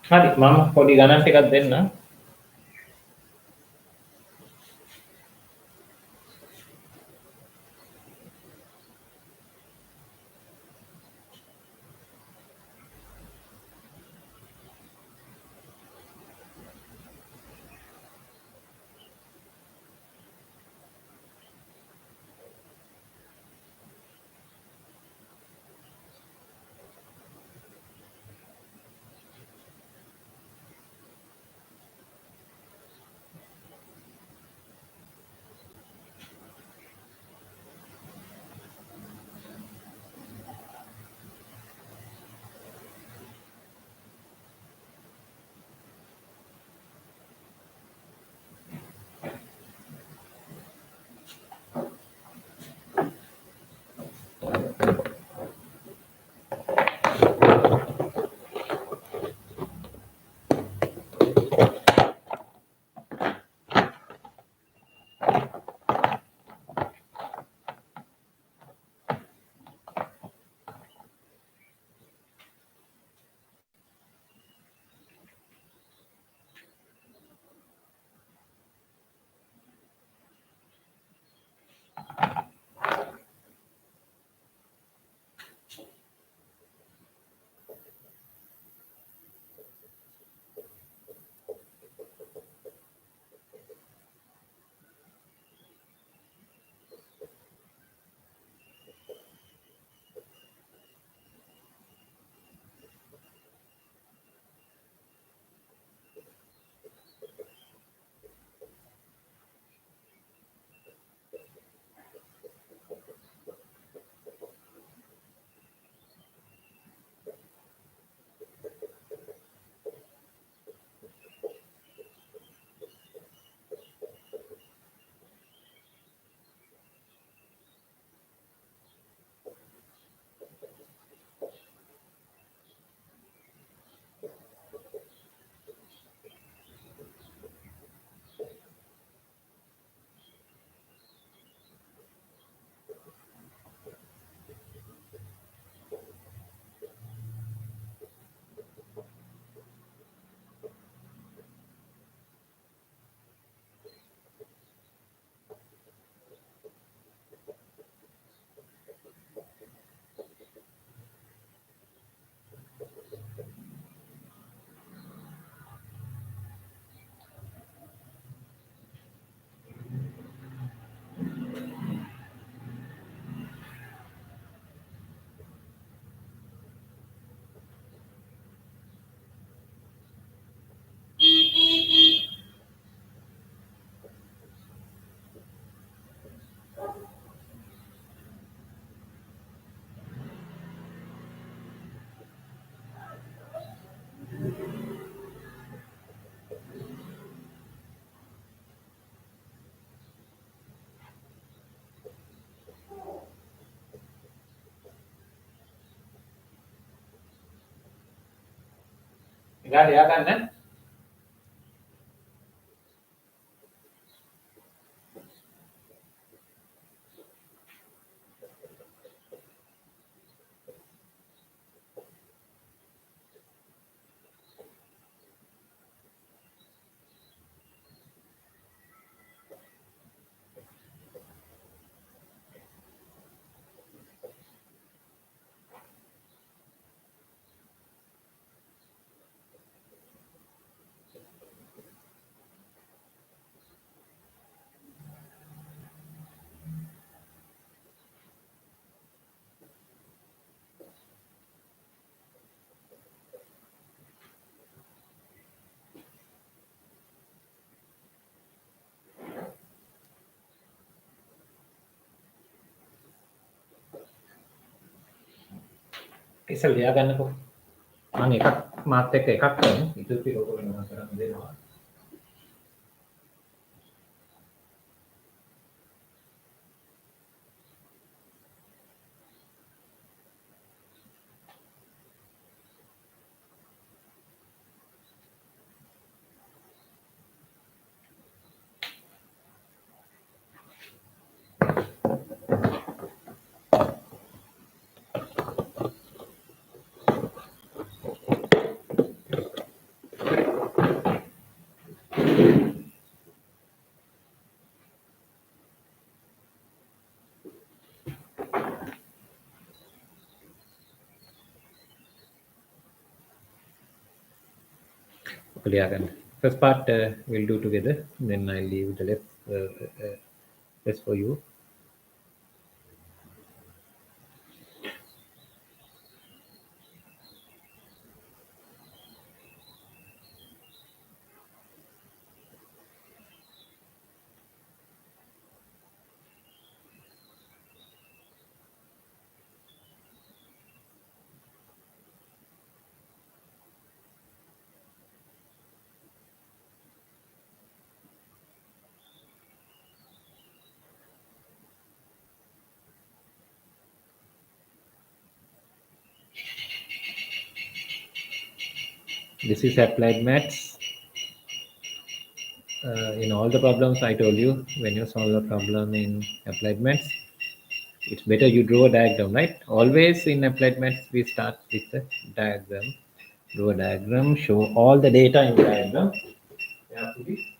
හරි මම පොඩි ගණන් ටිකක් දෙන්නම්. එගාට එයා ගන්න. ඉස්සෙල්ලා එයා ගන්නකො. මම එකක් මාත් එක්ක එකක් කරමු. ඉතුරු ටික ඔයගොල්ලෝ මම කරන් දෙනවා. Kuliagan. First part we'll do together, then I'll leave the rest for you. This is applied maths. In all the problems I told you, when you solve a problem in applied maths, it's better you draw a diagram, right? Always in applied maths, we start with the diagram. Draw a diagram, show all the data in the diagram. Carefully.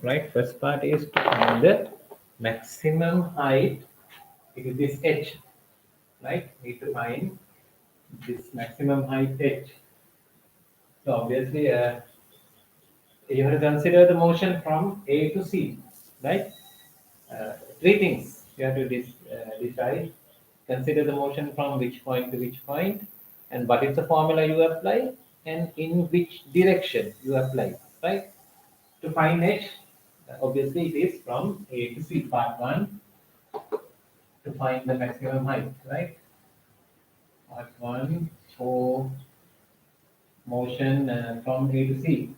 Right, first part is to find the maximum height. It is this h, right? Need to find this maximum height h. So obviously, you have to consider the motion from A to C, right? Three things you have to decide. Consider the motion from which point to which point, and what is the formula you apply, and in which direction you apply, right? To find h, obviously it is from A to C, part 1, to find the maximum height, right? Part 1 for motion from A to C.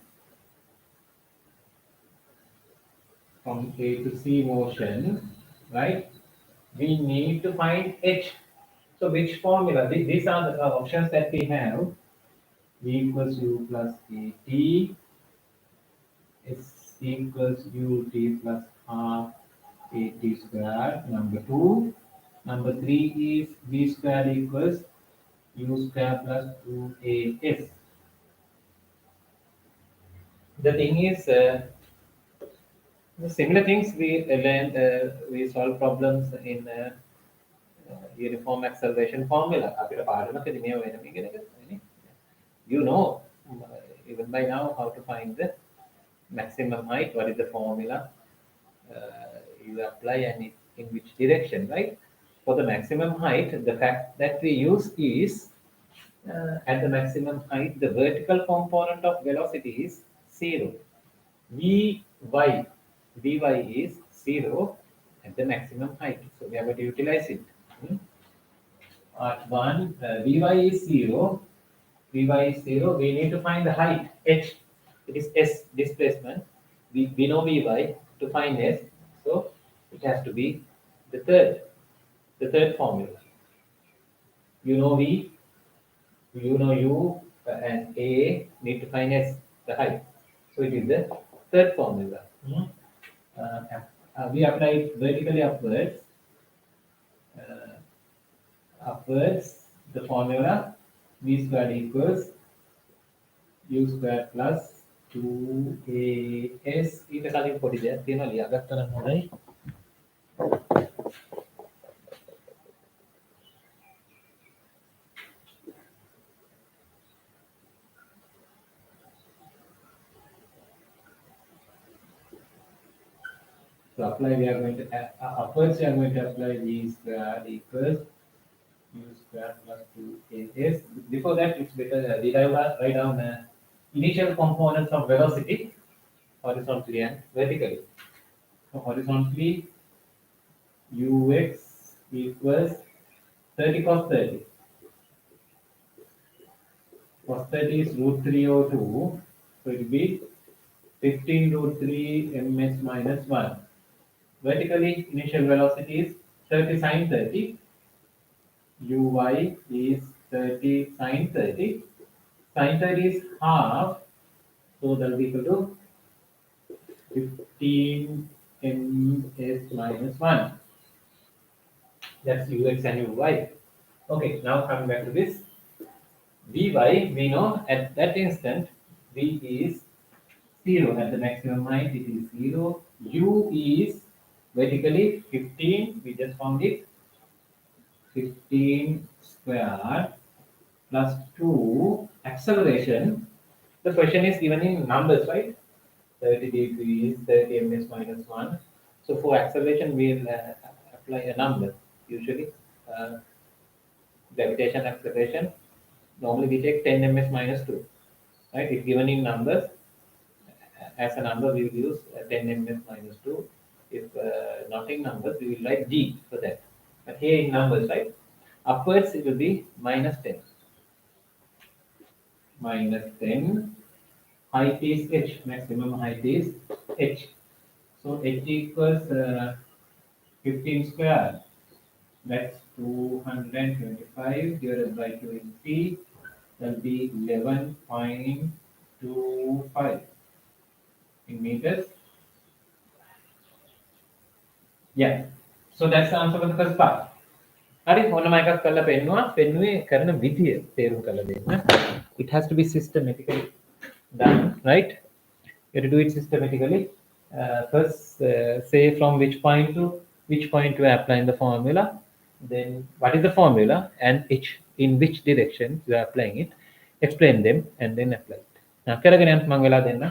From A to C motion, right? We need to find h. So which formula? These are the options that we have. V equals U plus AT, S equals UT plus half AT squared, number 2. Number 3 is V squared equals U squared plus 2AS. The thing is, the similar things we learn, we solve problems in uniform acceleration formula. අපිට පාඩමකදී මේව වෙනම ඉගෙන ගන්නනේ. You know, even by now, how to find the maximum height, what is the formula you apply, and in which direction, right? For the maximum height, the fact that we use is at the maximum height, the vertical component of velocity is 0. Vy is 0 at the maximum height. So we have to utilize it. Part 1, Vy is 0. Vy is 0. We need to find the height, h. It is s, displacement. We know Vy. To find s, so it has to be the third formula. You know V, you know U, and A need to find s, the height. So it is the third formula. We apply it vertically upwards. Upwards, the formula v squared equals u squared plus 2as ඊට කලින් පොඩි දෙයක් තියෙනවා ලියාගත්තා නම් හොඳයි. So apply, we are going to upwards we are going to apply v squared equals u squared plus 2as. Before that, it's better write down initial components of velocity horizontally and vertically. So horizontally, ux equals 30 cos 30. Cos 30 is root 3 over 2, so it will be 15 root 3 ms minus 1. Vertically, initial velocity is 30 sin 30. Uy is 30 sin 30. Sin 30 is half, so that will be equal to 15 ms minus 1. That's ux and uy. Okay, now coming back to this. Vy, we know at that instant v is 0. At the maximum height, it is 0. U is vertically 15. We just found it. 15 squared plus 2. Acceleration. The question is given in numbers, right? 30 degrees, 30 ms minus 1. So for acceleration, we'll apply a number. Usually, gravitation acceleration. Normally, we take 10 ms minus 2. Right? If given in numbers, as a number, we will use 10 ms minus 2. If not in numbers, we will write g for that. But here in numbers, right? Upwards, it will be minus 10. Minus 10. Height is h. Maximum height is h. So h equals 15 square. That's 225 divided by 20. That will be 11.25 in meters. Yeah. So that's the answer for the first part. හරි ඕනම එකක් කරලා පෙන්නවා පෙන්නුවේ කරන විදිය තේරුම් කරලා දෙන්න. It has to be systematically done, right? You have to do it systematically. First, say from which point to which point you are applying the formula, then what is the formula and in which direction you are applying it, explain them and then apply it. කරගෙන යන්න මම වෙලා දෙන්න.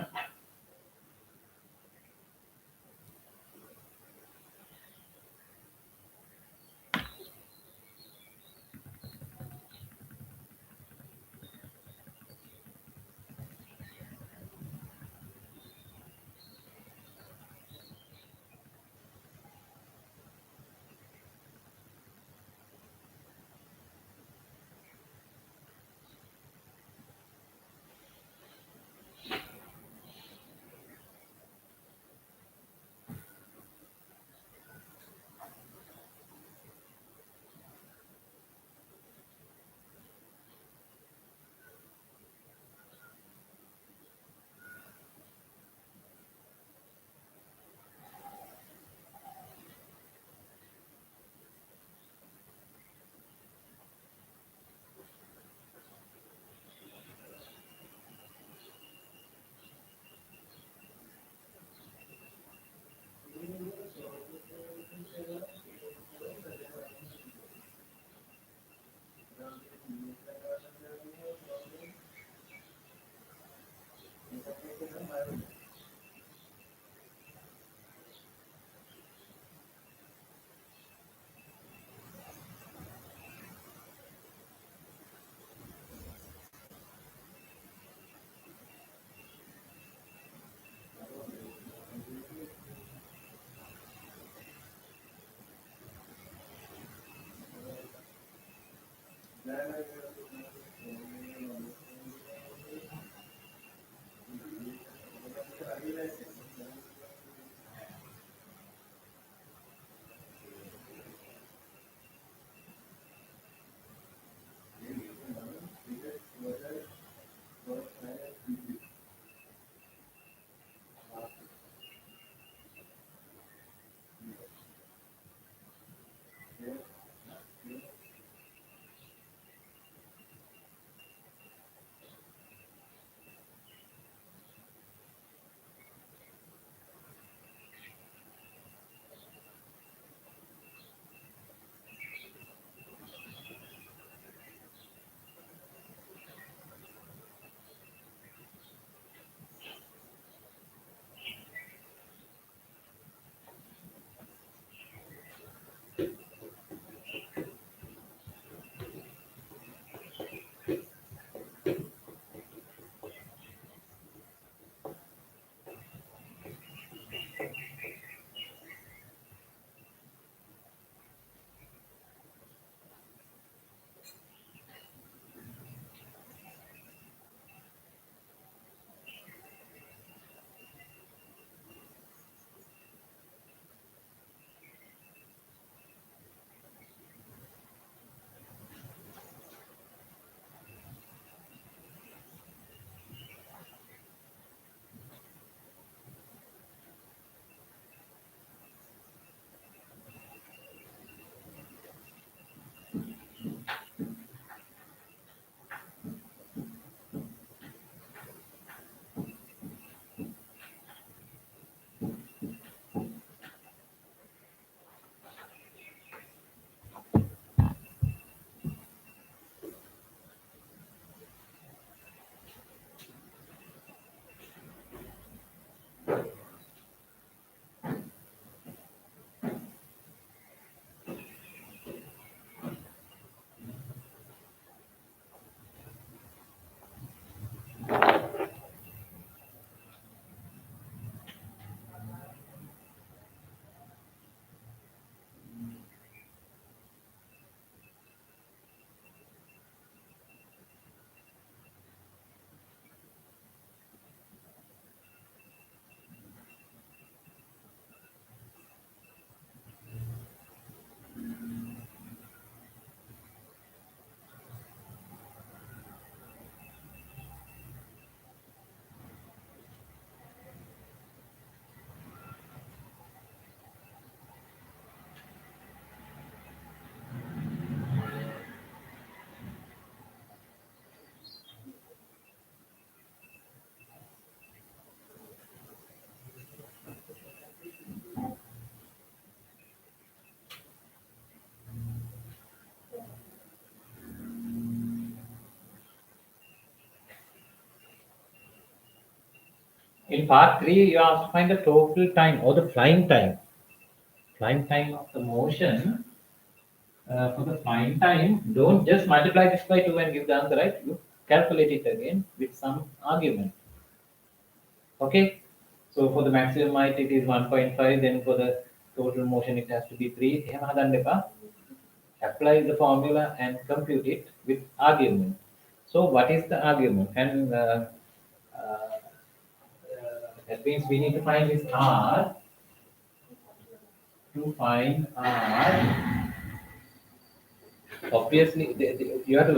In part 3, you have to find the total time or the flying time. Flying time of the motion. For the flying time, don't just multiply this by 2 and give the answer, right? You calculate it again with some argument. Okay? So for the maximum height, it is 1.5. Then for the total motion, it has to be 3. එහෙම හදන්න එපා. Apply the formula and compute it with argument. So what is the argument? And that means we need to find this R. To find R, obviously you have to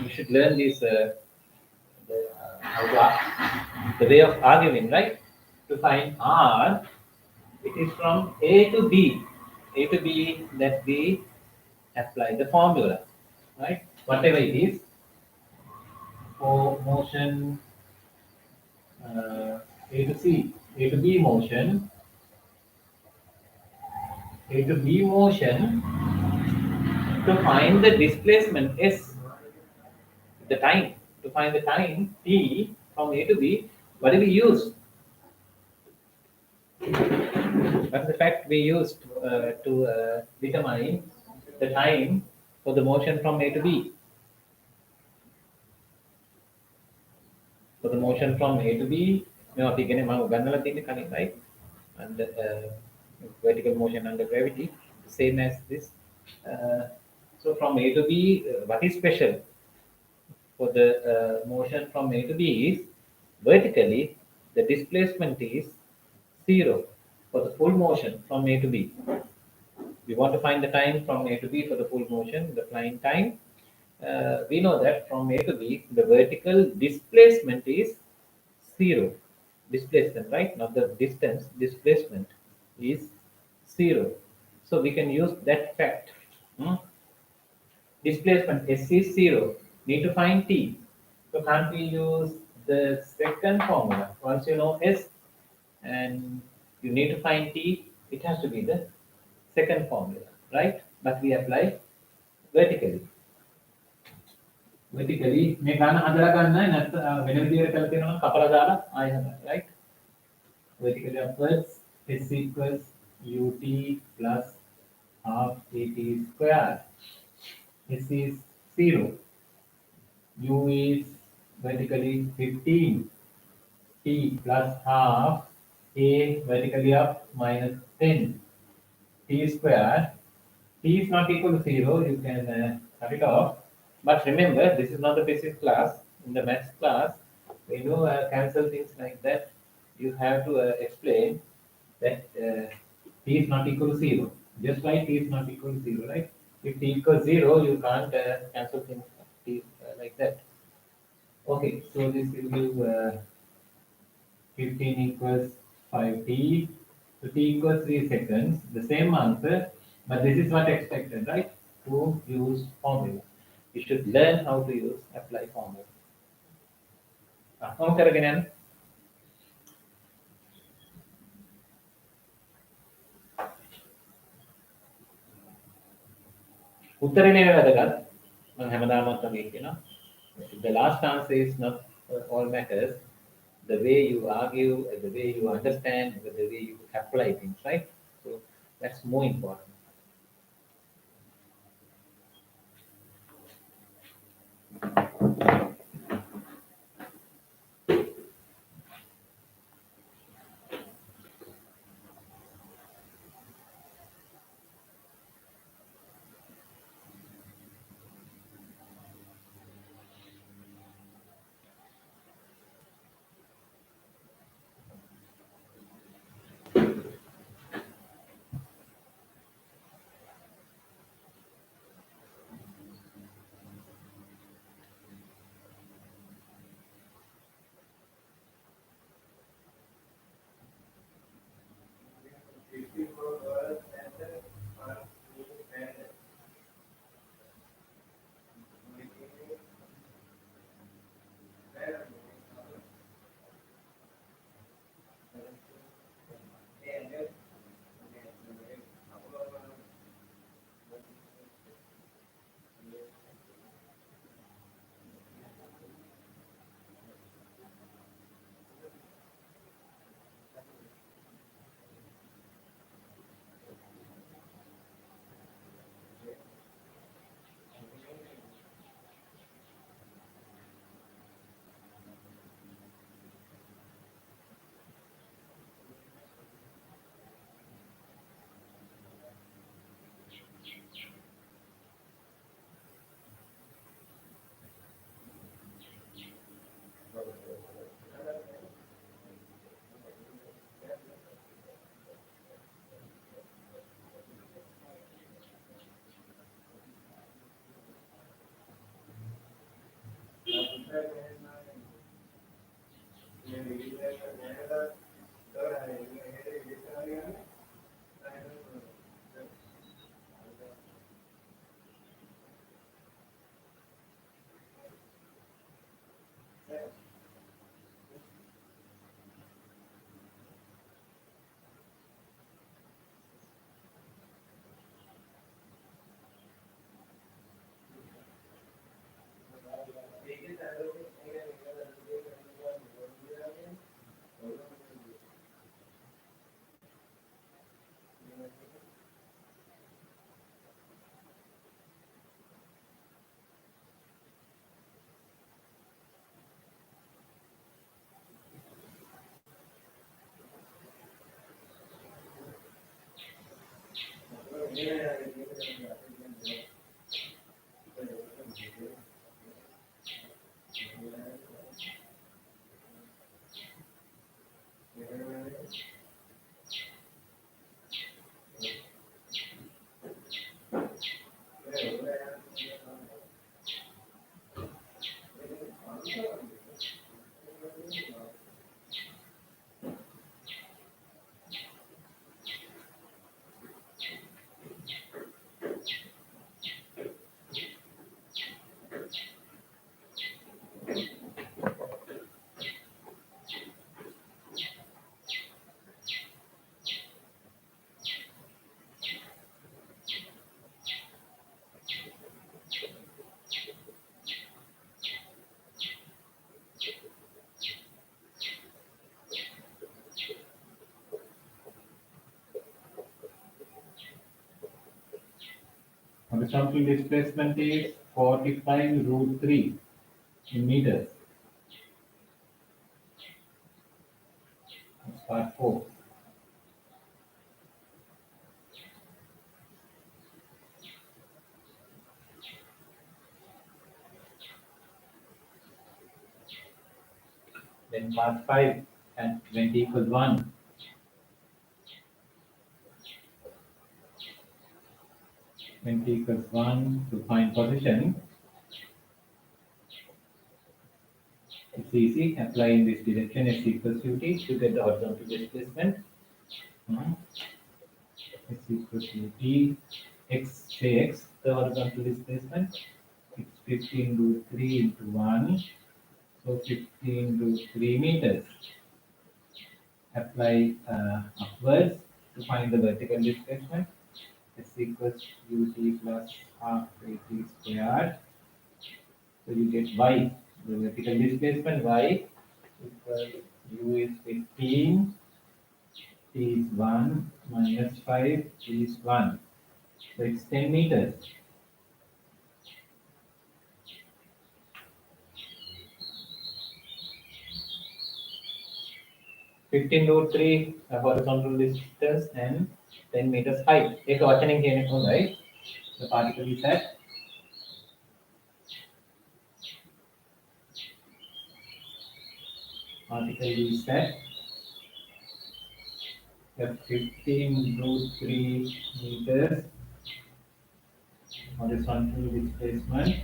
you should learn this the way of arguing, right? To find R, it is from A to B. A to B that we apply the formula, right? Whatever it is, for motion A to C, A to B motion, A to B motion, to find the displacement S, the time, to find the time T from A to B, what do we use? That's the fact we used to determine the time for the motion from A to B. For the motion from A to B, right? And vertical motion under gravity, same as this. So from A to B, what is special for the motion from A to B is vertically the displacement is 0 for the full motion from A to B. We want to find the time from A to B for the full motion, the flying time. We know that from A to B, the vertical displacement is 0. Displacement, right? Not the distance, displacement is 0. So we can use that fact. Displacement S is 0. Need to find T. So can't we use the second formula? Once you know S and you need to find T, it has to be the second formula, right? But we apply vertically. Vertically, මේ ගන්න හදලා ගන්න නැත්නම් වෙන විදිහකට කරලා තියෙනවා නම් කපලා දාලා ආයෙ හදන්න, right? Vertically upwards, S equals ut plus half at square. S is 0. U is vertically 15. T plus half. A vertically up minus 10. T square. T is not equal to 0. You can cut it off. But remember, this is not the physics class. In the maths class, when you cancel things like that, you have to explain that T is not equal to 0. Just like T is not equal to 0, right? If T equals 0, you can't cancel things like that. Okay, so this will give 15 equals 5T. So T equals 3 seconds. The same answer, but this is what expected, right? To use formula. You should learn how to use apply formula. Again. The last answer is not all matters. The way you argue, the way you understand, the way you apply things, right? So that's more important. Horizontal displacement is 45 root 3 in meters. That's part 4. Then part 5 and when t equals 1. When t equals 1 to find position, it's easy. Apply in this direction s equals ut to get the horizontal displacement. S equals ut x, say x, the horizontal displacement. It's 15 root 3 into 1. So 15 root 3 meters. Apply upwards to find the vertical displacement. S equals ut plus half at squared. So you get y, the vertical displacement y equals u is 15, t is 1, minus 5, t is 1. So it's 10 meters. 15 root 3 horizontal distance and 10 meters height. एक वचनिंग कहने को right? The particle is at at 15 root 3 meters horizontal displacement,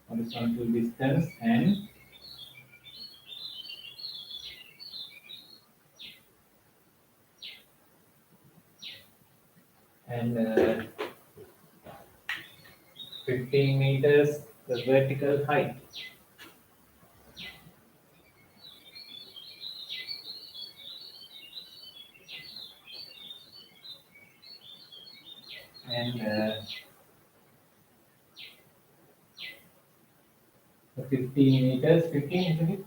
horizontal distance and 15 meters the vertical height. And 15 meters, 15 isn't it?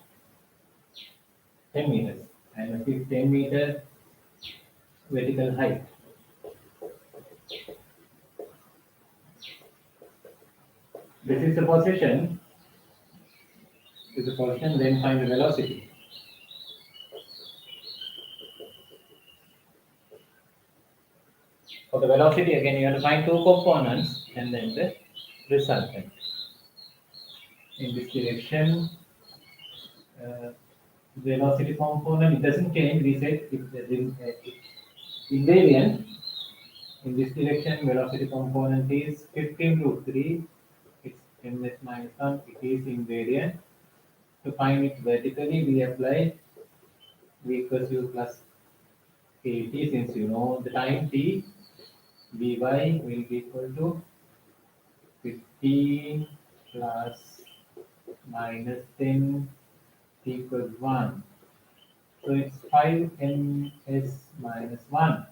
10 meters and 10 meter vertical height. This is the position. This is the position, then find the velocity. For the velocity, again, you have to find two components and then the resultant. In this direction, velocity component, it doesn't change. We said if the invariant. In this direction, velocity component is 15 root 3. It's ms minus 1. It is invariant. To find it vertically, we apply v equals u plus kt. Since you know the time t, vy will be equal to 15 plus minus 10 t equals 1. So it's 5 ms minus 1.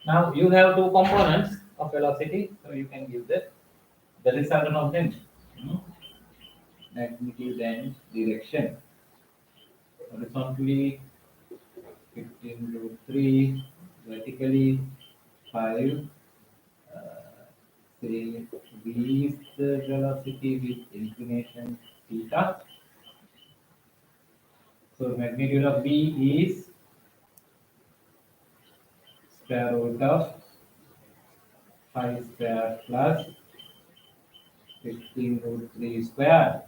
Now you have two components of velocity, so you can give the resultant of them. Hmm? Magnitude and direction. Horizontally 15 root 3, vertically 5. Uh, say v is the velocity with inclination theta. So magnitude of v is square root of 5 square plus 15 root 3 square.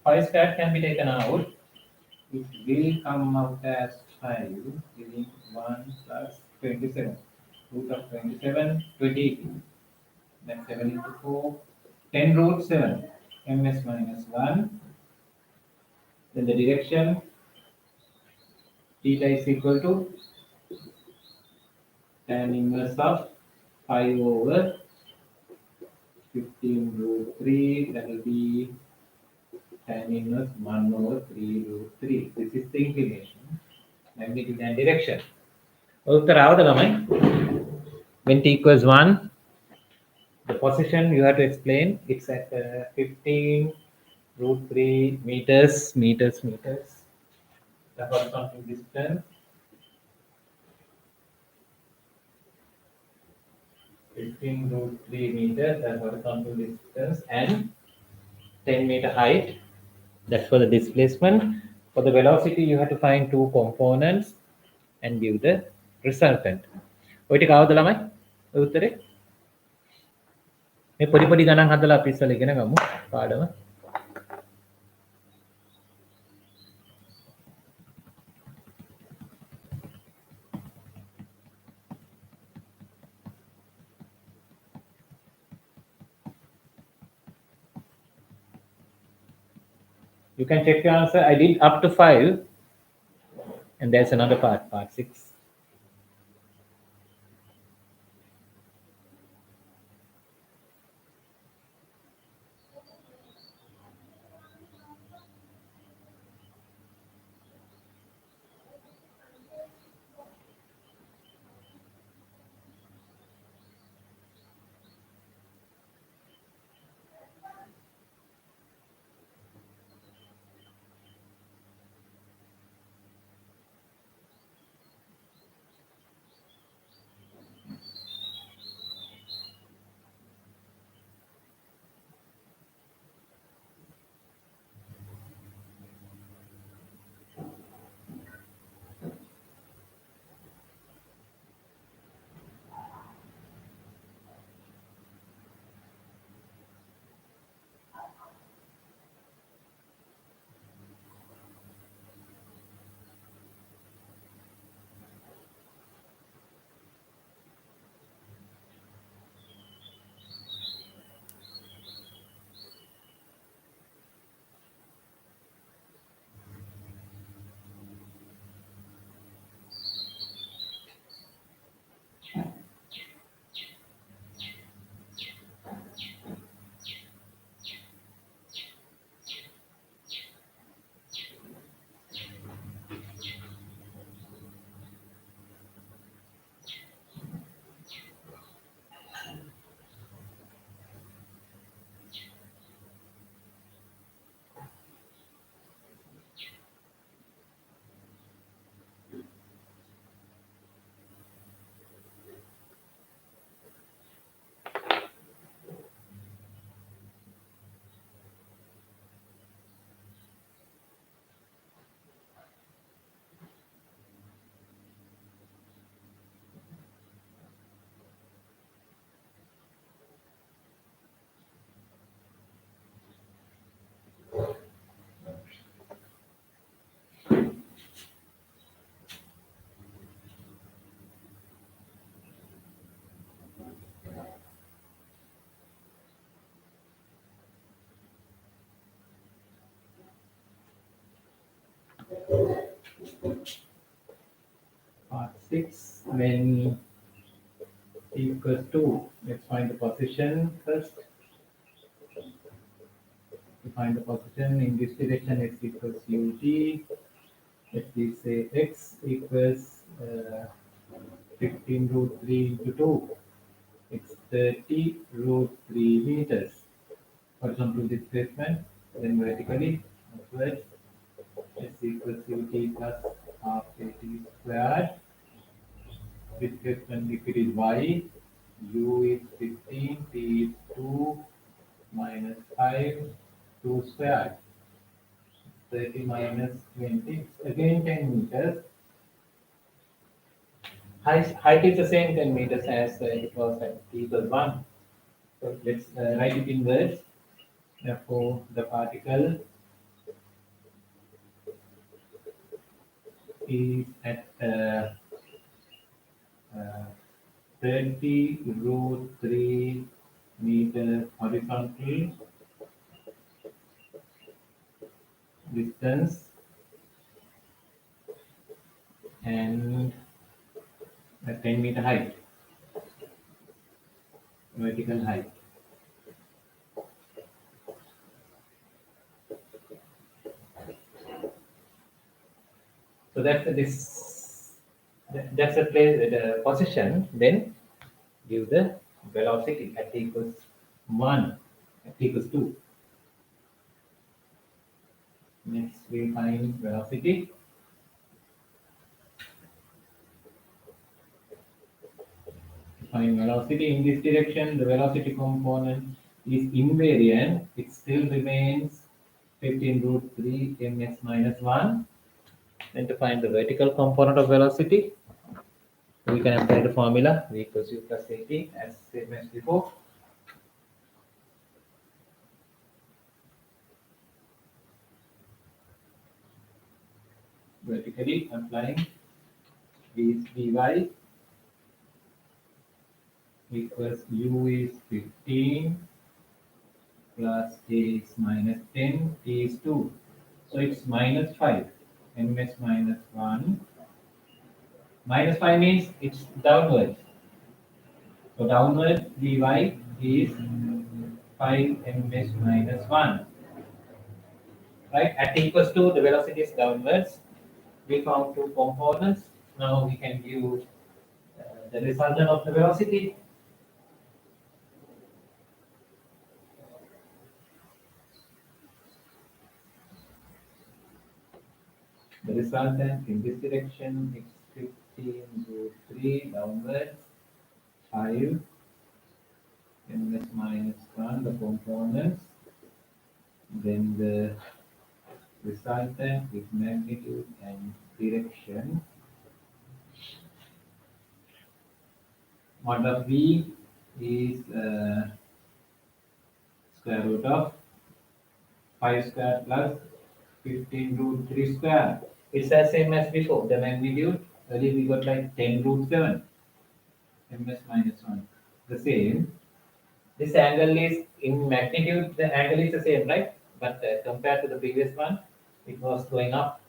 5 square can be taken out. It will come out as 5, giving 1 plus 27. Root of 27, 20. Then 7 into 4, 10 root 7. ms minus 1. Then the direction theta is equal to tan inverse of 5 over 15 root 3. That will be tan inverse 1 over 3 root 3. This is the inclination, magnitude and direction. උත්තර આવද ළමයි? When t equals 1, the position you have to explain. It's at 15 root 3 meters. The horizontal distance 15 root 3 meters, the horizontal distance, and 10 meter height. That's for the displacement. For the velocity, you have to find two components and give the resultant. ඔය ටික આવද ළමයි? ඔය උත්තරේ? මේ පොඩි පොඩි ගණන් හදලා අපි ඉස්සෙල්ලා ඉගෙන ගමු පාඩම. You can check your answer. I did up to 5, and there's another part 6. Part 6, when t equals 2, let's find the position first. To find the position in this direction, x equals ut. Let me say x equals 15 root 3 into 2. It's 30 root 3 meters. Horizontal displacement, then vertically upwards, s equals ut plus half at squared. Displacement if it is y, u is 15, t is 2, minus 5, 2 squared. 30 minus 20, again 10 meters. Height is the same 10 meters as it was at t equals 1. So let's write it in words. Therefore, the particle is at 30 root 3 meter horizontal distance and a 10-meter height, vertical height. So that's that's the place, the position. Then give the velocity at t equals 1, at t equals 2. Next we find velocity. Find velocity in this direction. The velocity component is invariant. It still remains 15 root 3 ms minus 1. Then to find the vertical component of velocity, we can apply the formula v equals u plus at as same as before. Vertically applying v is dy equals u is 15 plus a is minus 10, t is 2. So it's minus 5, ms minus 1. Minus 5 means it's downwards. So downward dy is 5 ms minus 1. Right? At t equals 2, the velocity is downwards. We found two components. Now we can use the resultant of the velocity. The resultant in this direction is 15 root 3 downwards, 5 ms minus 1, the components. Then the resultant with magnitude and direction. Mod of v is square root of 5 square plus 15 root 3 square. It's the same as before. The magnitude, earlier we got like 10 root 7 ms minus 1. The same. This angle is in magnitude, the angle is the same, right? But compared to the previous one, it was going up.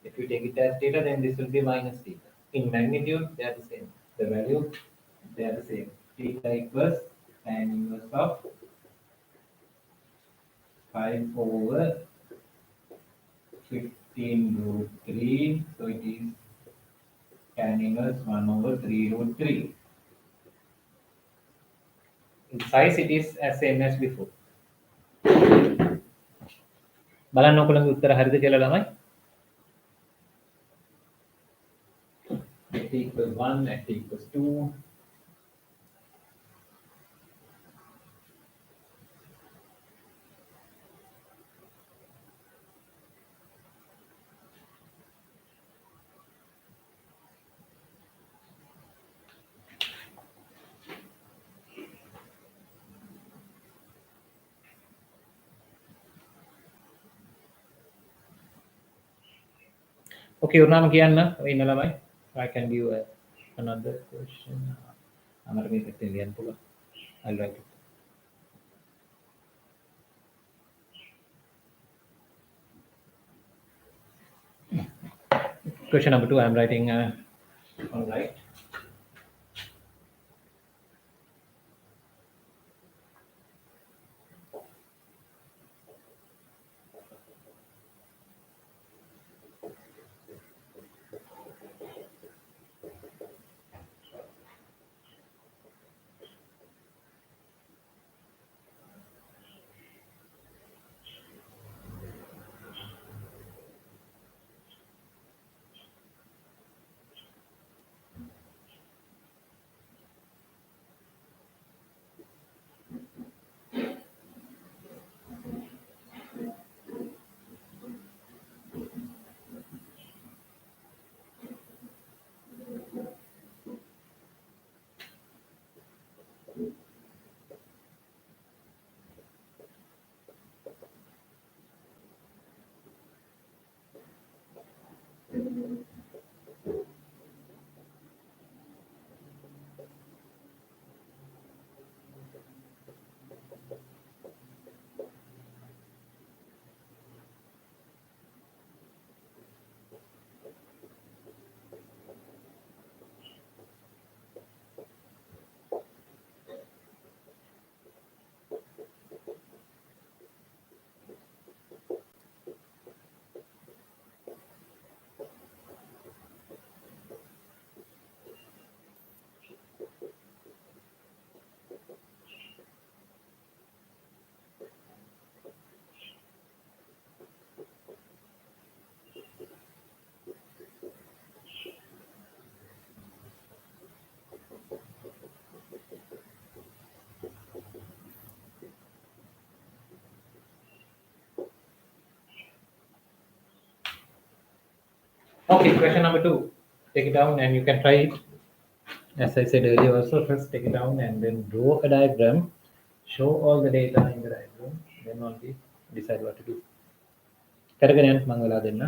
If you take it as theta, then this will be minus theta. In magnitude, they are the same. The value, they are the same. Theta equals tan inverse of 5 over 15 root 3. So it is tan inverse 1 over 3 root 3. In size, it is as same as before. බලන්න ඔයගොල්ලන්ගේ උත්තර හරිද කියලා ළමයි. At equals 1, at equals 2. Okay, උනාම කියන්න ඔය ඉන්න ළමයි. I can give another question. අමර මේක දෙලියන්න පුළුවන්. I'll write it. Question number 2, I'm writing all right. Okay, question number two. Take it down and you can try it. As I said earlier, also first take it down and then draw a diagram, show all the data in the diagram, then only decide what to do. කරගෙන යන්න මම වෙලා දෙන්න.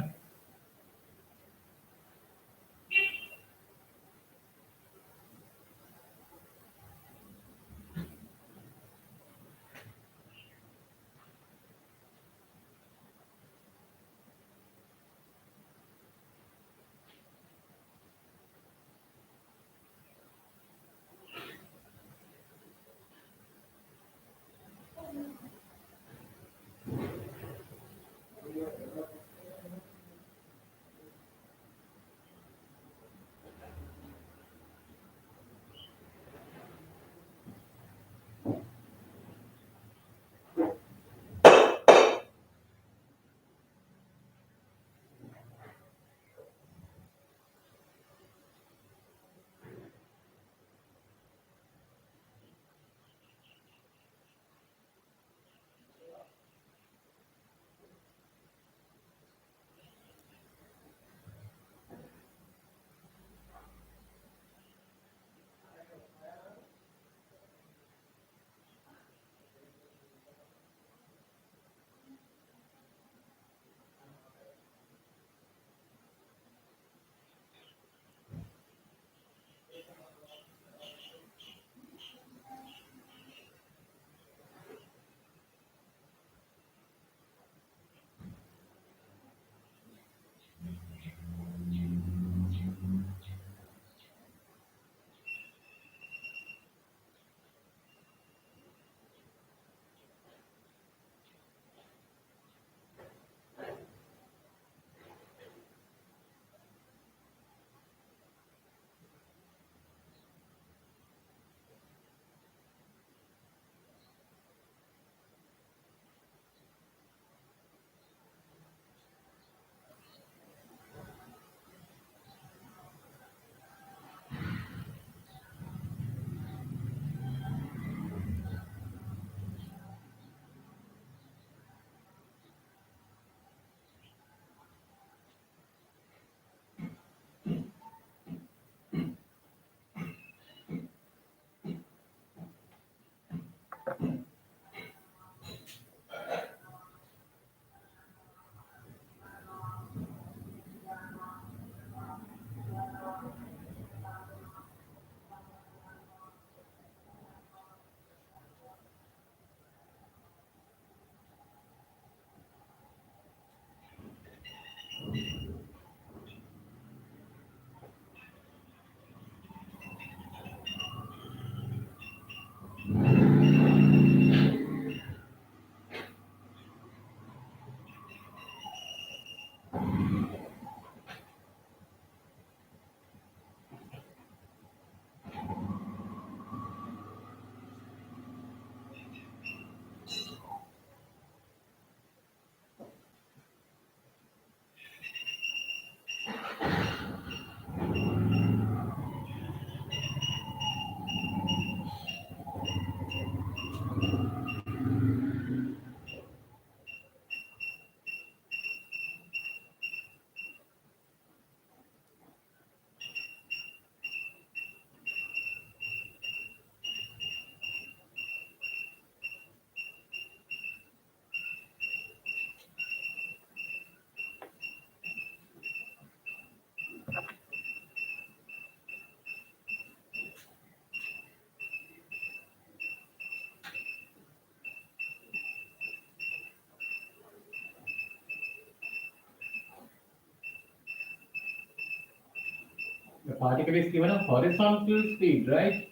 The particle is given a horizontal speed, right?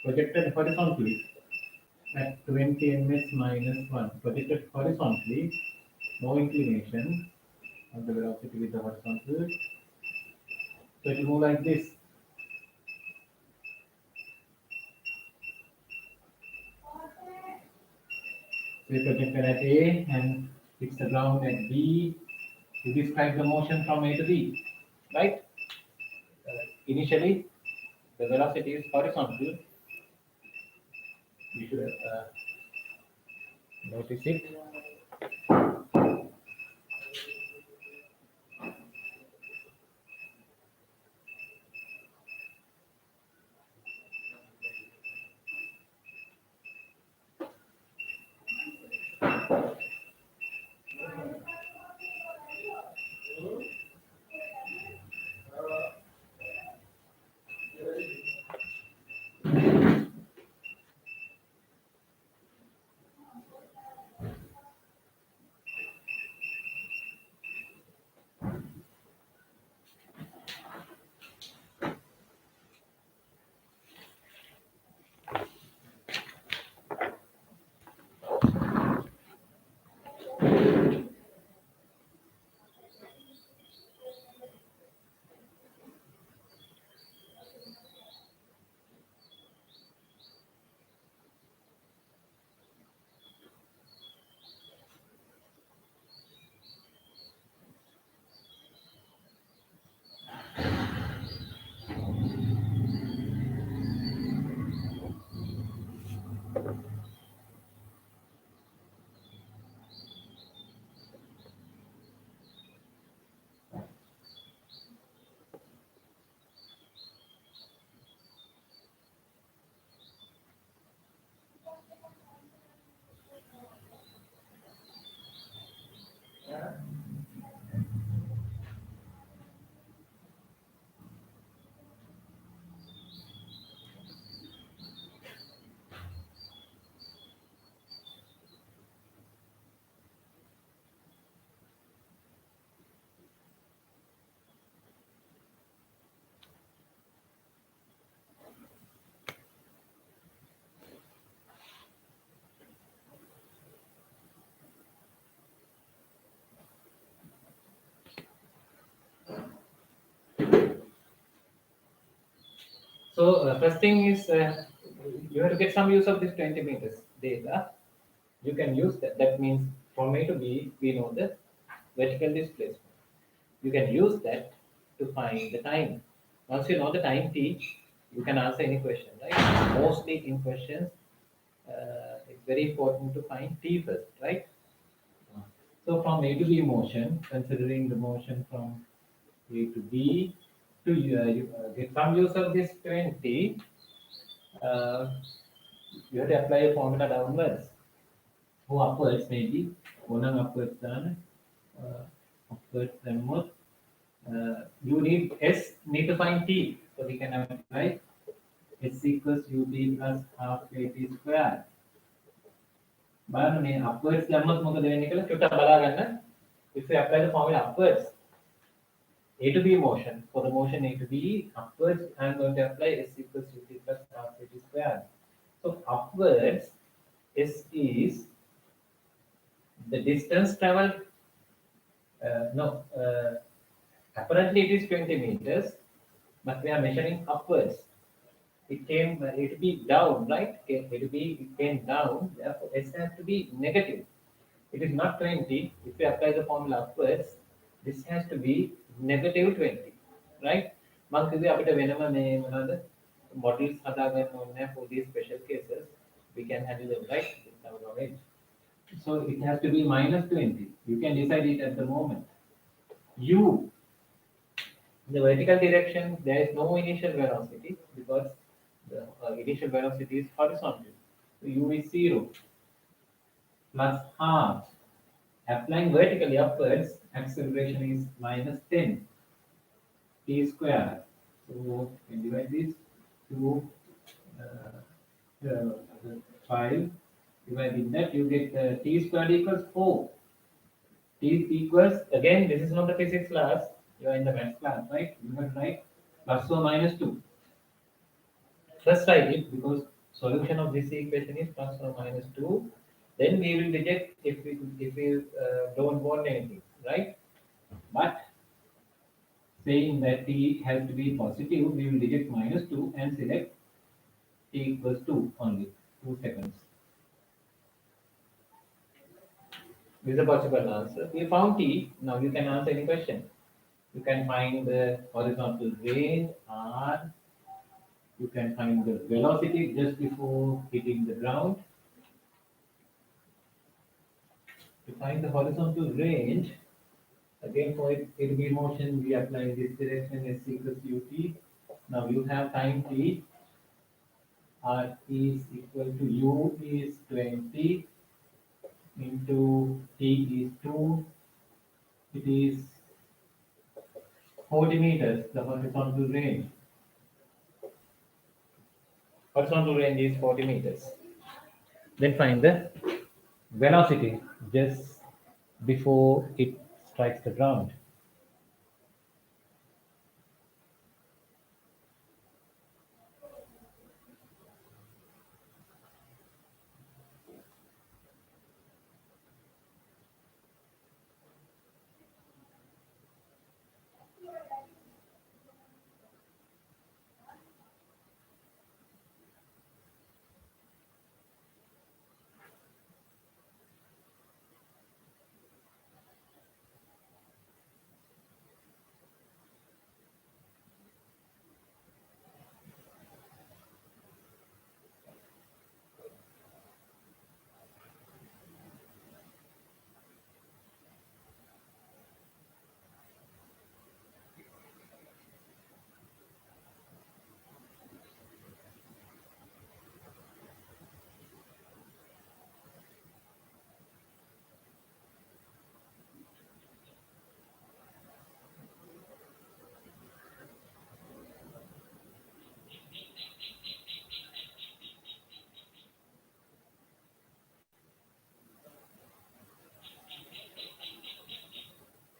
Projected horizontally at 20 ms minus 1. Projected horizontally, no inclination of the velocity with the horizontal. So it will move like this. So we projected at A and fix the ground at B. We describe the motion from A to B, right? Initially, the velocity is horizontal. You should notice it. So first thing is you have to get some use of this 20 meters data. You can use that. That means from A to B, we know the vertical displacement. You can use that to find the time. Once you know the time t, you can answer any question, right? Mostly in questions, it's very important to find t first, right? So from A to B motion, considering the motion from A to B, to you, get some use of this 20, uh, you have to apply a formula downwards. Or upwards maybe. One upwards done. Upwards and more. You need S need to find T. So we can apply S equals UT plus half AT square. බලන්න මේ upwards දැම්මොත් මොකද වෙන්නේ කියලා චුට්ටක් බලා ගන්න. If we apply the formula upwards, A to B motion, for the motion A to B upwards, I am going to apply S equals UT plus half AT square. So upwards, S is the distance traveled. No, apparently it is 20 meters, but we are measuring upwards. It came, it will be down, right? It will be, it came down, therefore S has to be negative. It is not 20. If we apply the formula upwards, this has to be negative 20, right? මම කිව්වේ අපිට වෙනම මේ මොනවද models හදාගන්න ඕනේ for these special cases. We can handle them, right? With our knowledge. So it has to be minus 20. You can decide it at the moment. U, in the vertical direction, there is no initial velocity because the initial velocity is horizontal. So U is 0 plus half. Applying vertically upwards, acceleration is minus 10 t square. So we divide this to 5. Dividing that, you get t squared equals 4. T equals, again, this is not the physics class. You are in the math class, right? You have to write plus or minus 2. First write it because solution of this equation is plus or minus 2. Then we will reject if we don't want anything, right? But saying that t has to be positive, we will reject minus 2 and select t equals 2 only, 2 seconds. This is a possible answer. We found t. Now you can answer any question. You can find the horizontal range r. You can find the velocity just before hitting the ground. To find the horizontal range, again for it will be motion, we apply this direction S equals ut. Now you have time t. R is equal to u is 20 into t is 2. It is 40 meters, the horizontal range. Horizontal range is 40 meters. Then find the velocity just before it strikes the ground.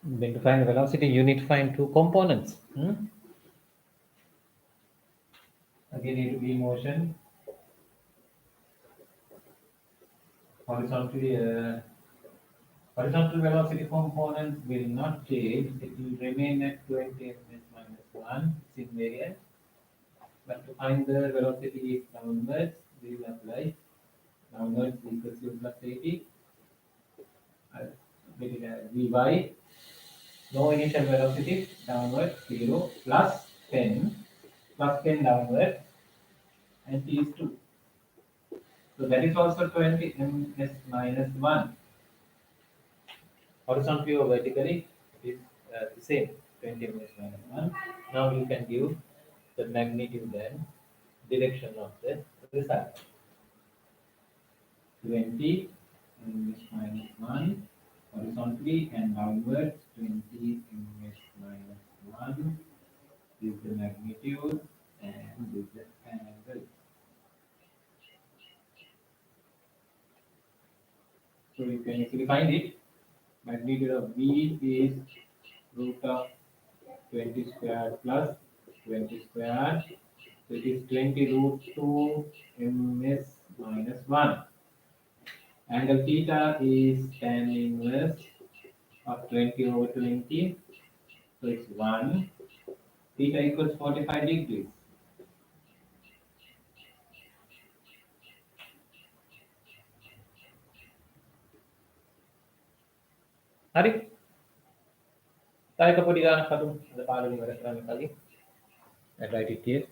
Then to find the velocity, you need to find two components. Again, it will be motion. Horizontal velocity component will not change. It will remain at 20 ms minus 1. It's invariant. But to find the velocity downwards, we will apply downwards equals to plus 80. I'll get it as Vy, no initial velocity, downwards 0, plus 10 downwards, and t is 2. So that is also 20 ms minus 1. Horizontally or vertically, it is the same, 20 ms minus 1. Now you can give the magnitude and direction of the result. 20 ms minus 1 horizontally and downwards 20 ms minus 1 is the magnitude and this is the angle. So you can easily find it. Magnitude of V is root of 20 squared plus 20 squared. So it is 20 root 2 ms minus 1. Angle theta is tan inverse of 20 over 20. So it's 1. Theta equals 45 degrees. හරි තව එක පොඩි ගානක් අතුම් අද පාඩම ඉවර කරන්න කලින් I write it here.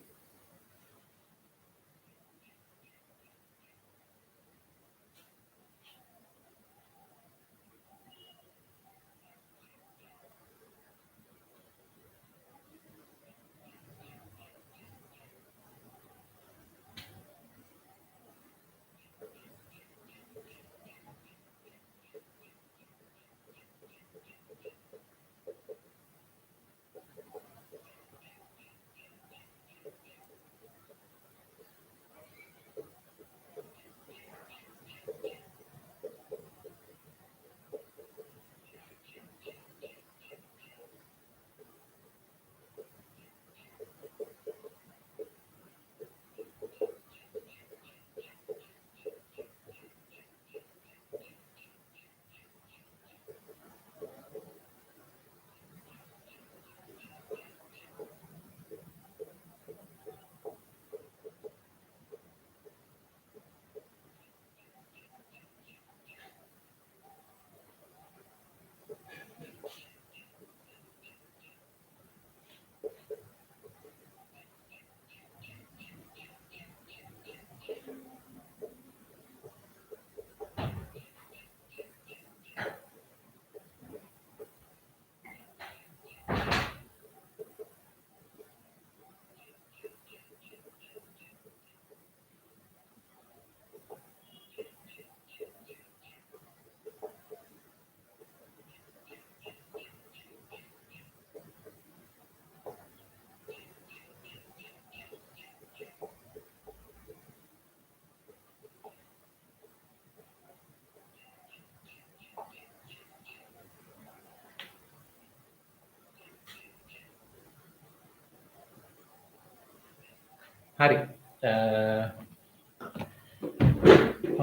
හරි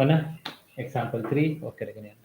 ඔන්න example 3 ඔක් කරගෙන යන්න.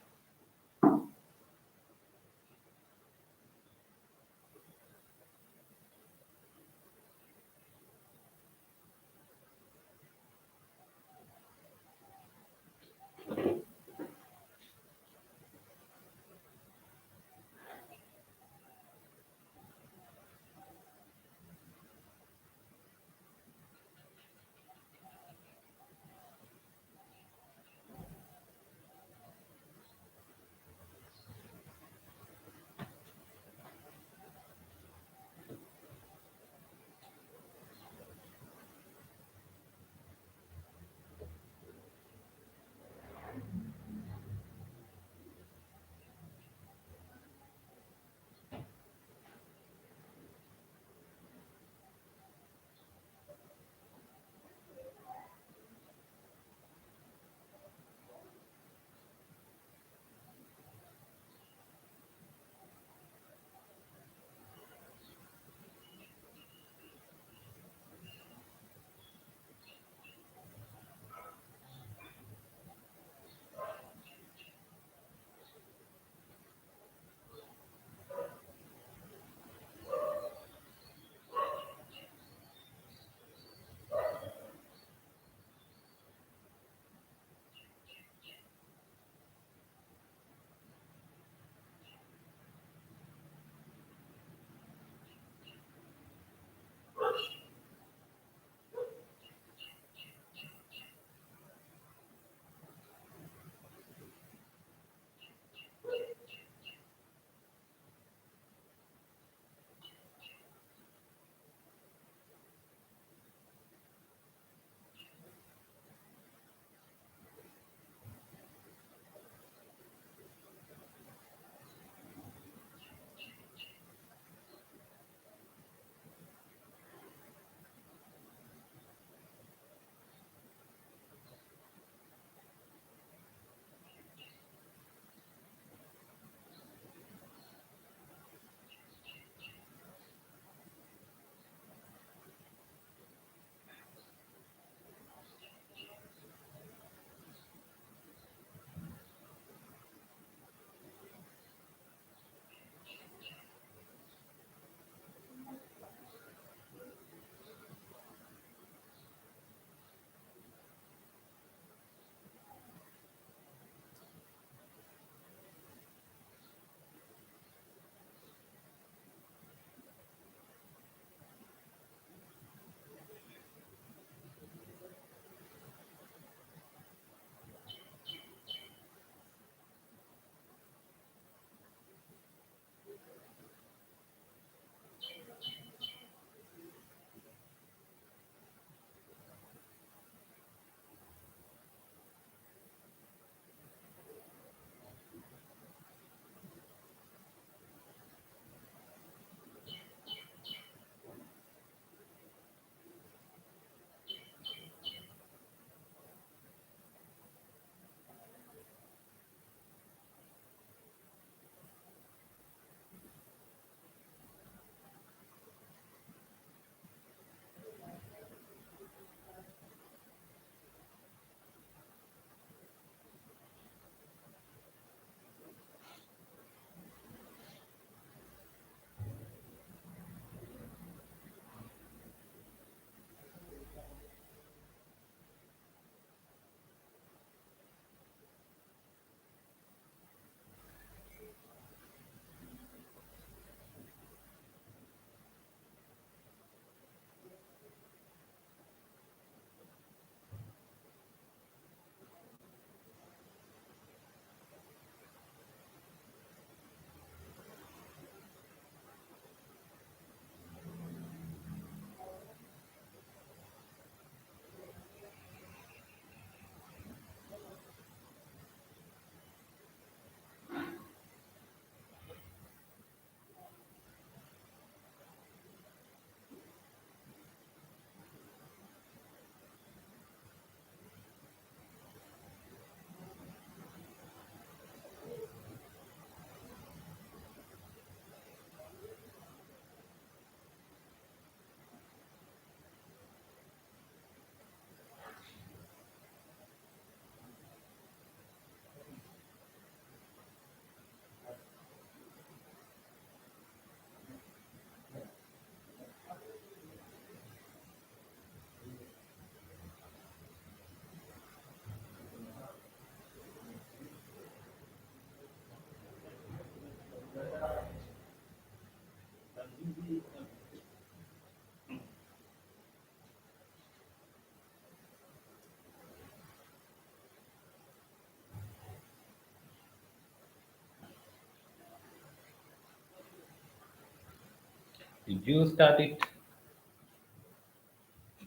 Did you start it?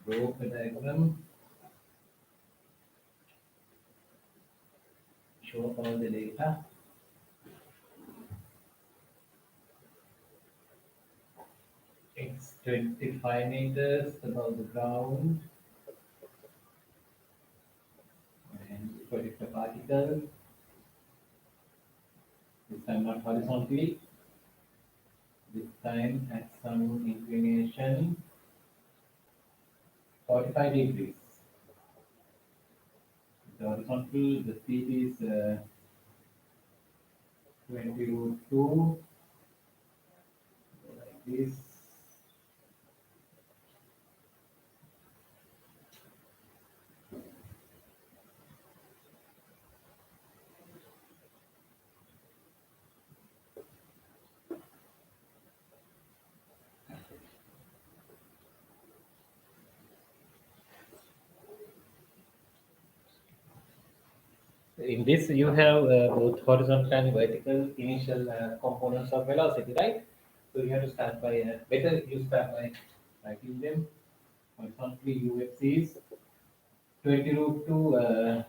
Draw a diagram. Show all the data. It's 25 meters above the ground. And project the particle. This time not horizontally. This time at some inclination 45 degrees. The horizontal, the speed is 20 root 2, like this. In this, you have both horizontal and vertical initial components of velocity, right? So you have to start by, better you start by writing them. Horizontally, ux is 20 root 2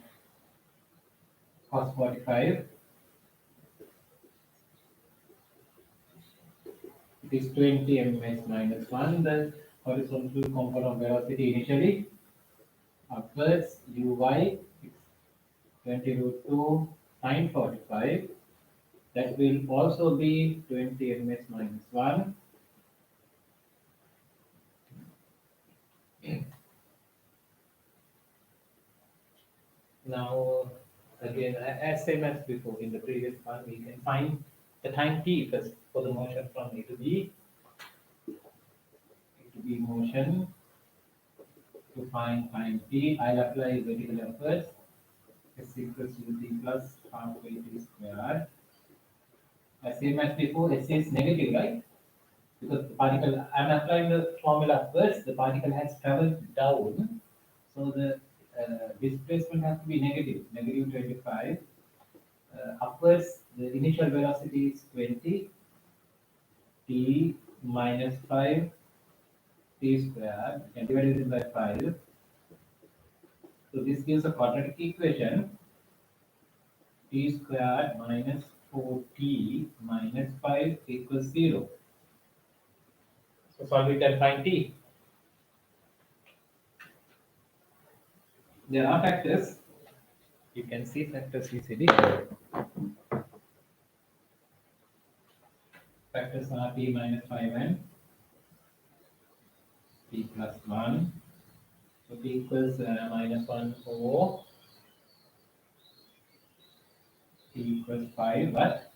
cos 45. It is 20 ms minus 1, the horizontal component of velocity initially. Upwards, uy is 20 root 2 sine 45. That will also be 20 ms minus 1. Now, again, as same as before, in the previous one, we can find the time t first for the motion from A to B. A to B motion. To find time t, I'll apply vertical first. S equals to t plus half a t squared. Same as before, S is negative, right? Because the particle, I'm applying the formula first, the particle has traveled down, so the displacement has to be negative, negative 25. Upwards, the initial velocity is 20, t minus 5 t squared, and divided it by 5. So this gives a quadratic equation, t squared minus 4t minus 5 equals 0. So solve it and find t. There are factors. You can see factors easily. Factors are t minus 5 and t plus 1. So t equals minus 1 over t equals 5, but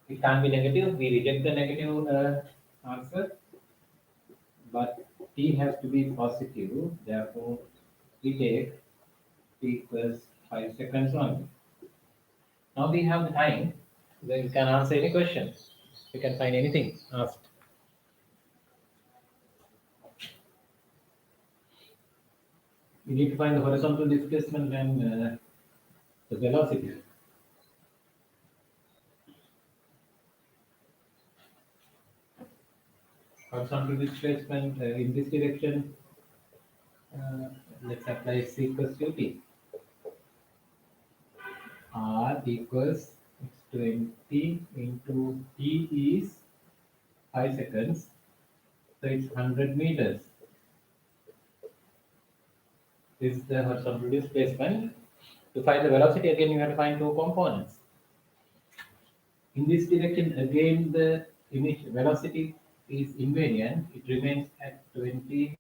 it can't be negative. We reject the negative answer, but t has to be positive. Therefore, we take t equals 5 seconds only. Now we have the time. Then we can answer any question. We can find anything asked. We need to find the horizontal displacement and the velocity. Horizontal displacement in this direction, let's apply c equals to t. R equals 20 into t is 5 seconds, so it's 100 meters. This is the horizontal displacement. To find the velocity, again you have to find two components. In this direction, again the initial velocity is invariant. It remains at 20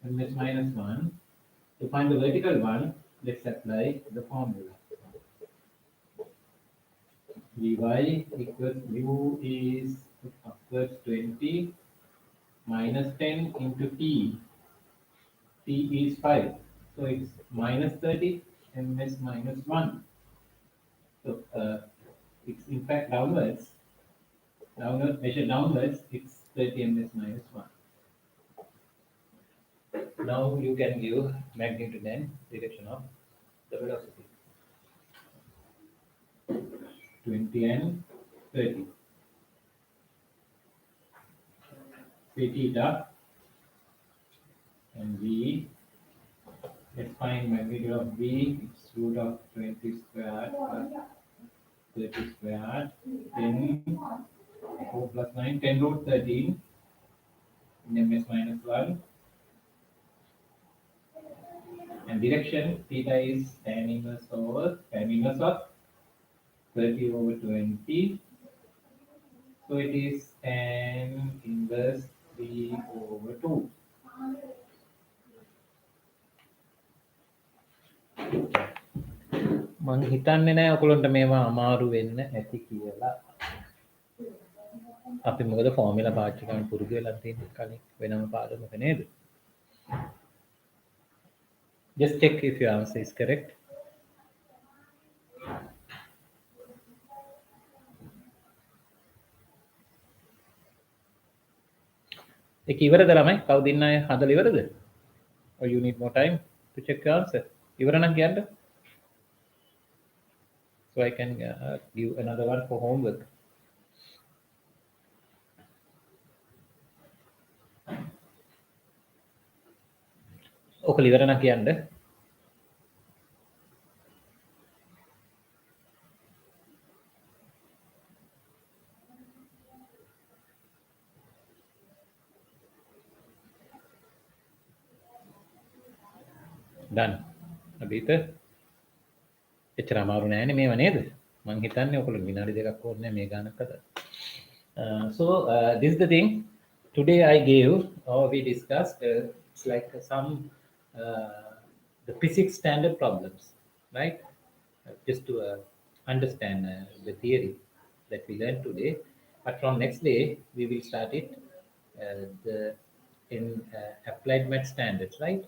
ms minus 1. To find the vertical one, let's apply the formula. Vy equals u is upwards 20 minus 10 into t. T is 5. So it's minus 30 ms minus 1. So it's in fact downwards. Measure downwards, it's 30 ms minus 1. Now you can give magnitude and direction of the velocity. 20 and 30. 3 theta and V. Let's find magnitude of V. It's root of 20 squared plus 30 squared. 10 4 plus 9, 10 root 13 in ms minus 1. And direction theta is tan inverse of 30 over 20. So it is tan inverse 3 over 2. මං හිතන්නේ නෑ ඔයගොල්ලන්ට මේවා අමාරු වෙන්න ඇති කියලා. අපි මොකද ෆෝමියුලා පාවිච්චි කරන්න පුරුදු වෙලා තියෙන්නේ කලින් වෙනම පාඩමක නේද? Just check if your answer is correct. ඒක ඉවරද ළමයි? කවුද ඉන්න අය හදලා ඉවරද? Or you need more time to check your answer? ඉවර නම් කියන්න. So I can give another one for homework. ඔක ඉවර නම් කියන්න. done. අභීත එච්චර අමාරු නෑනේ මේව නේද? මං හිතන්නේ ඔයගොල්ලෝ විනාඩි දෙකක් ඕනේ මේ ගානක් අතර. So this is the thing today I gave or we discussed it's like some the physics standard problems, right? Just to understand the theory that we learned today, but from next day we will start it in applied math standards, right?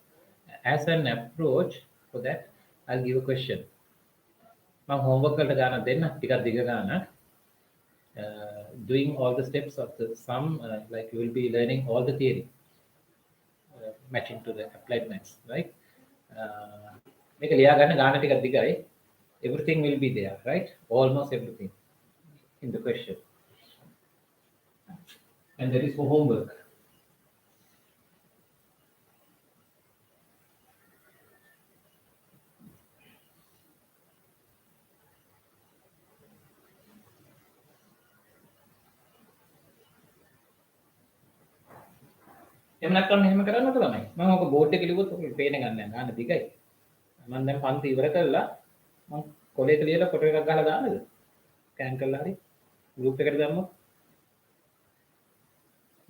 As an approach for that I'll give a question. My homework වලට ගන්න දෙන්න ටිකක් දිග ගන්න. Doing all the steps of the sum, like you will be learning all the theory matching to the applied maths, right? මේක ලියා ගන්න ගාන ටිකක් දිගයි. Everything will be there, right? Almost everything in the question. And that is for homework. එහෙම නැත්නම් මෙහෙම කරන්නද ළමයි? මම ඔක බෝඩ් එකේ ලිව්වොත් ඔක පේන ගන්න නැහැ. ගන්න දිගයි. මම දැන් පන්ති ඉවර කරලා මම කොලේට ලියලා ෆොටෝ එකක් ගහලා දාන්නද? ස්කෑන් කරලා හරි ගෲප් එකට දැම්මොත්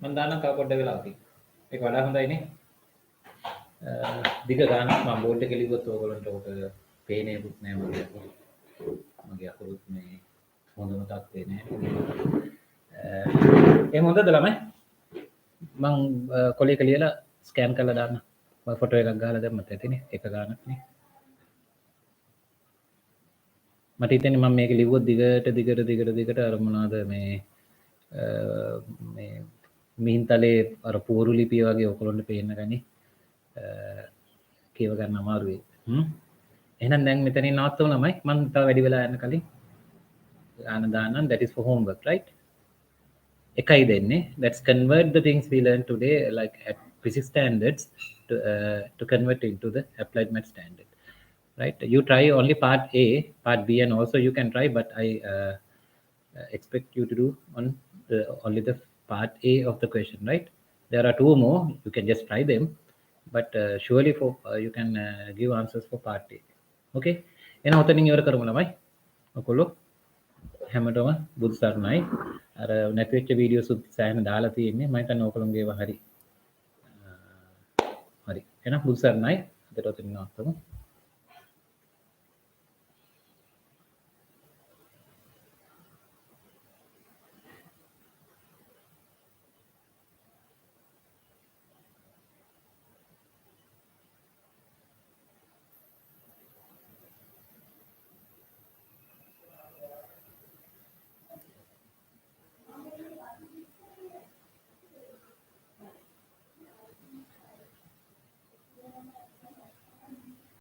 මම දාන්නම් කව පොඩ්ඩක් වෙලාවකින්. ඒක වඩා හොඳයි නේ. දිග ගන්න මම බෝඩ් එකේ ලිව්වොත් ඔයගොල්ලන්ට ඔක පේන්නේ නැහැ මොකද? මගේ අකුරුත් මේ හොඳම තත්ත්වේ නැහැ. එහෙම හොඳද ළමයි? මං කොලේක ලියලා ස්කෑන් කරලා දාන්න. මම ෆොටෝ එකක් ගහලා දැම්මත් ඇතිනේ එක ගානක් නේ. මට හිතෙන්නේ මම මේක ලිව්වොත් දිගට අර මොනවාද මේ මිහින්තලේ අර පෝරු ලිපිය වගේ ඔයගොල්ලන්ට පේන්න ගනි. කියව ගන්න අමාරු වෙයි. එහෙනම් දැන් මෙතනින් නවත්තමු ළමයි. මම තව වැඩි වෙලා යන්න කලින් දාන්නම්. That is for homework, right? එකයි දෙන්නේ. Let's convert the things we learned today like at physics standards to convert into the applied math standard, right? You try only part A, part B, and also you can try, but I expect you to do on only the part A of the question, right? There are two more. You can just try them, but surely for you can give answers for part A. Okay? එහෙනම් ඔතනින් ඉවර කරමු ළමයි. ඔයගොල්ලෝ හැමෝටම බුදු සරණයි. අර නැති වෙච්ච වීඩියෝස් උත් සෑහෙන දාලා තියෙන්නේ. මම හිතන්නේ ඕකලුන්ගේ ඒවා හරි. හරි. එහෙනම් බුදු සරණයි. අදට ඔතනින් නවත්තමු.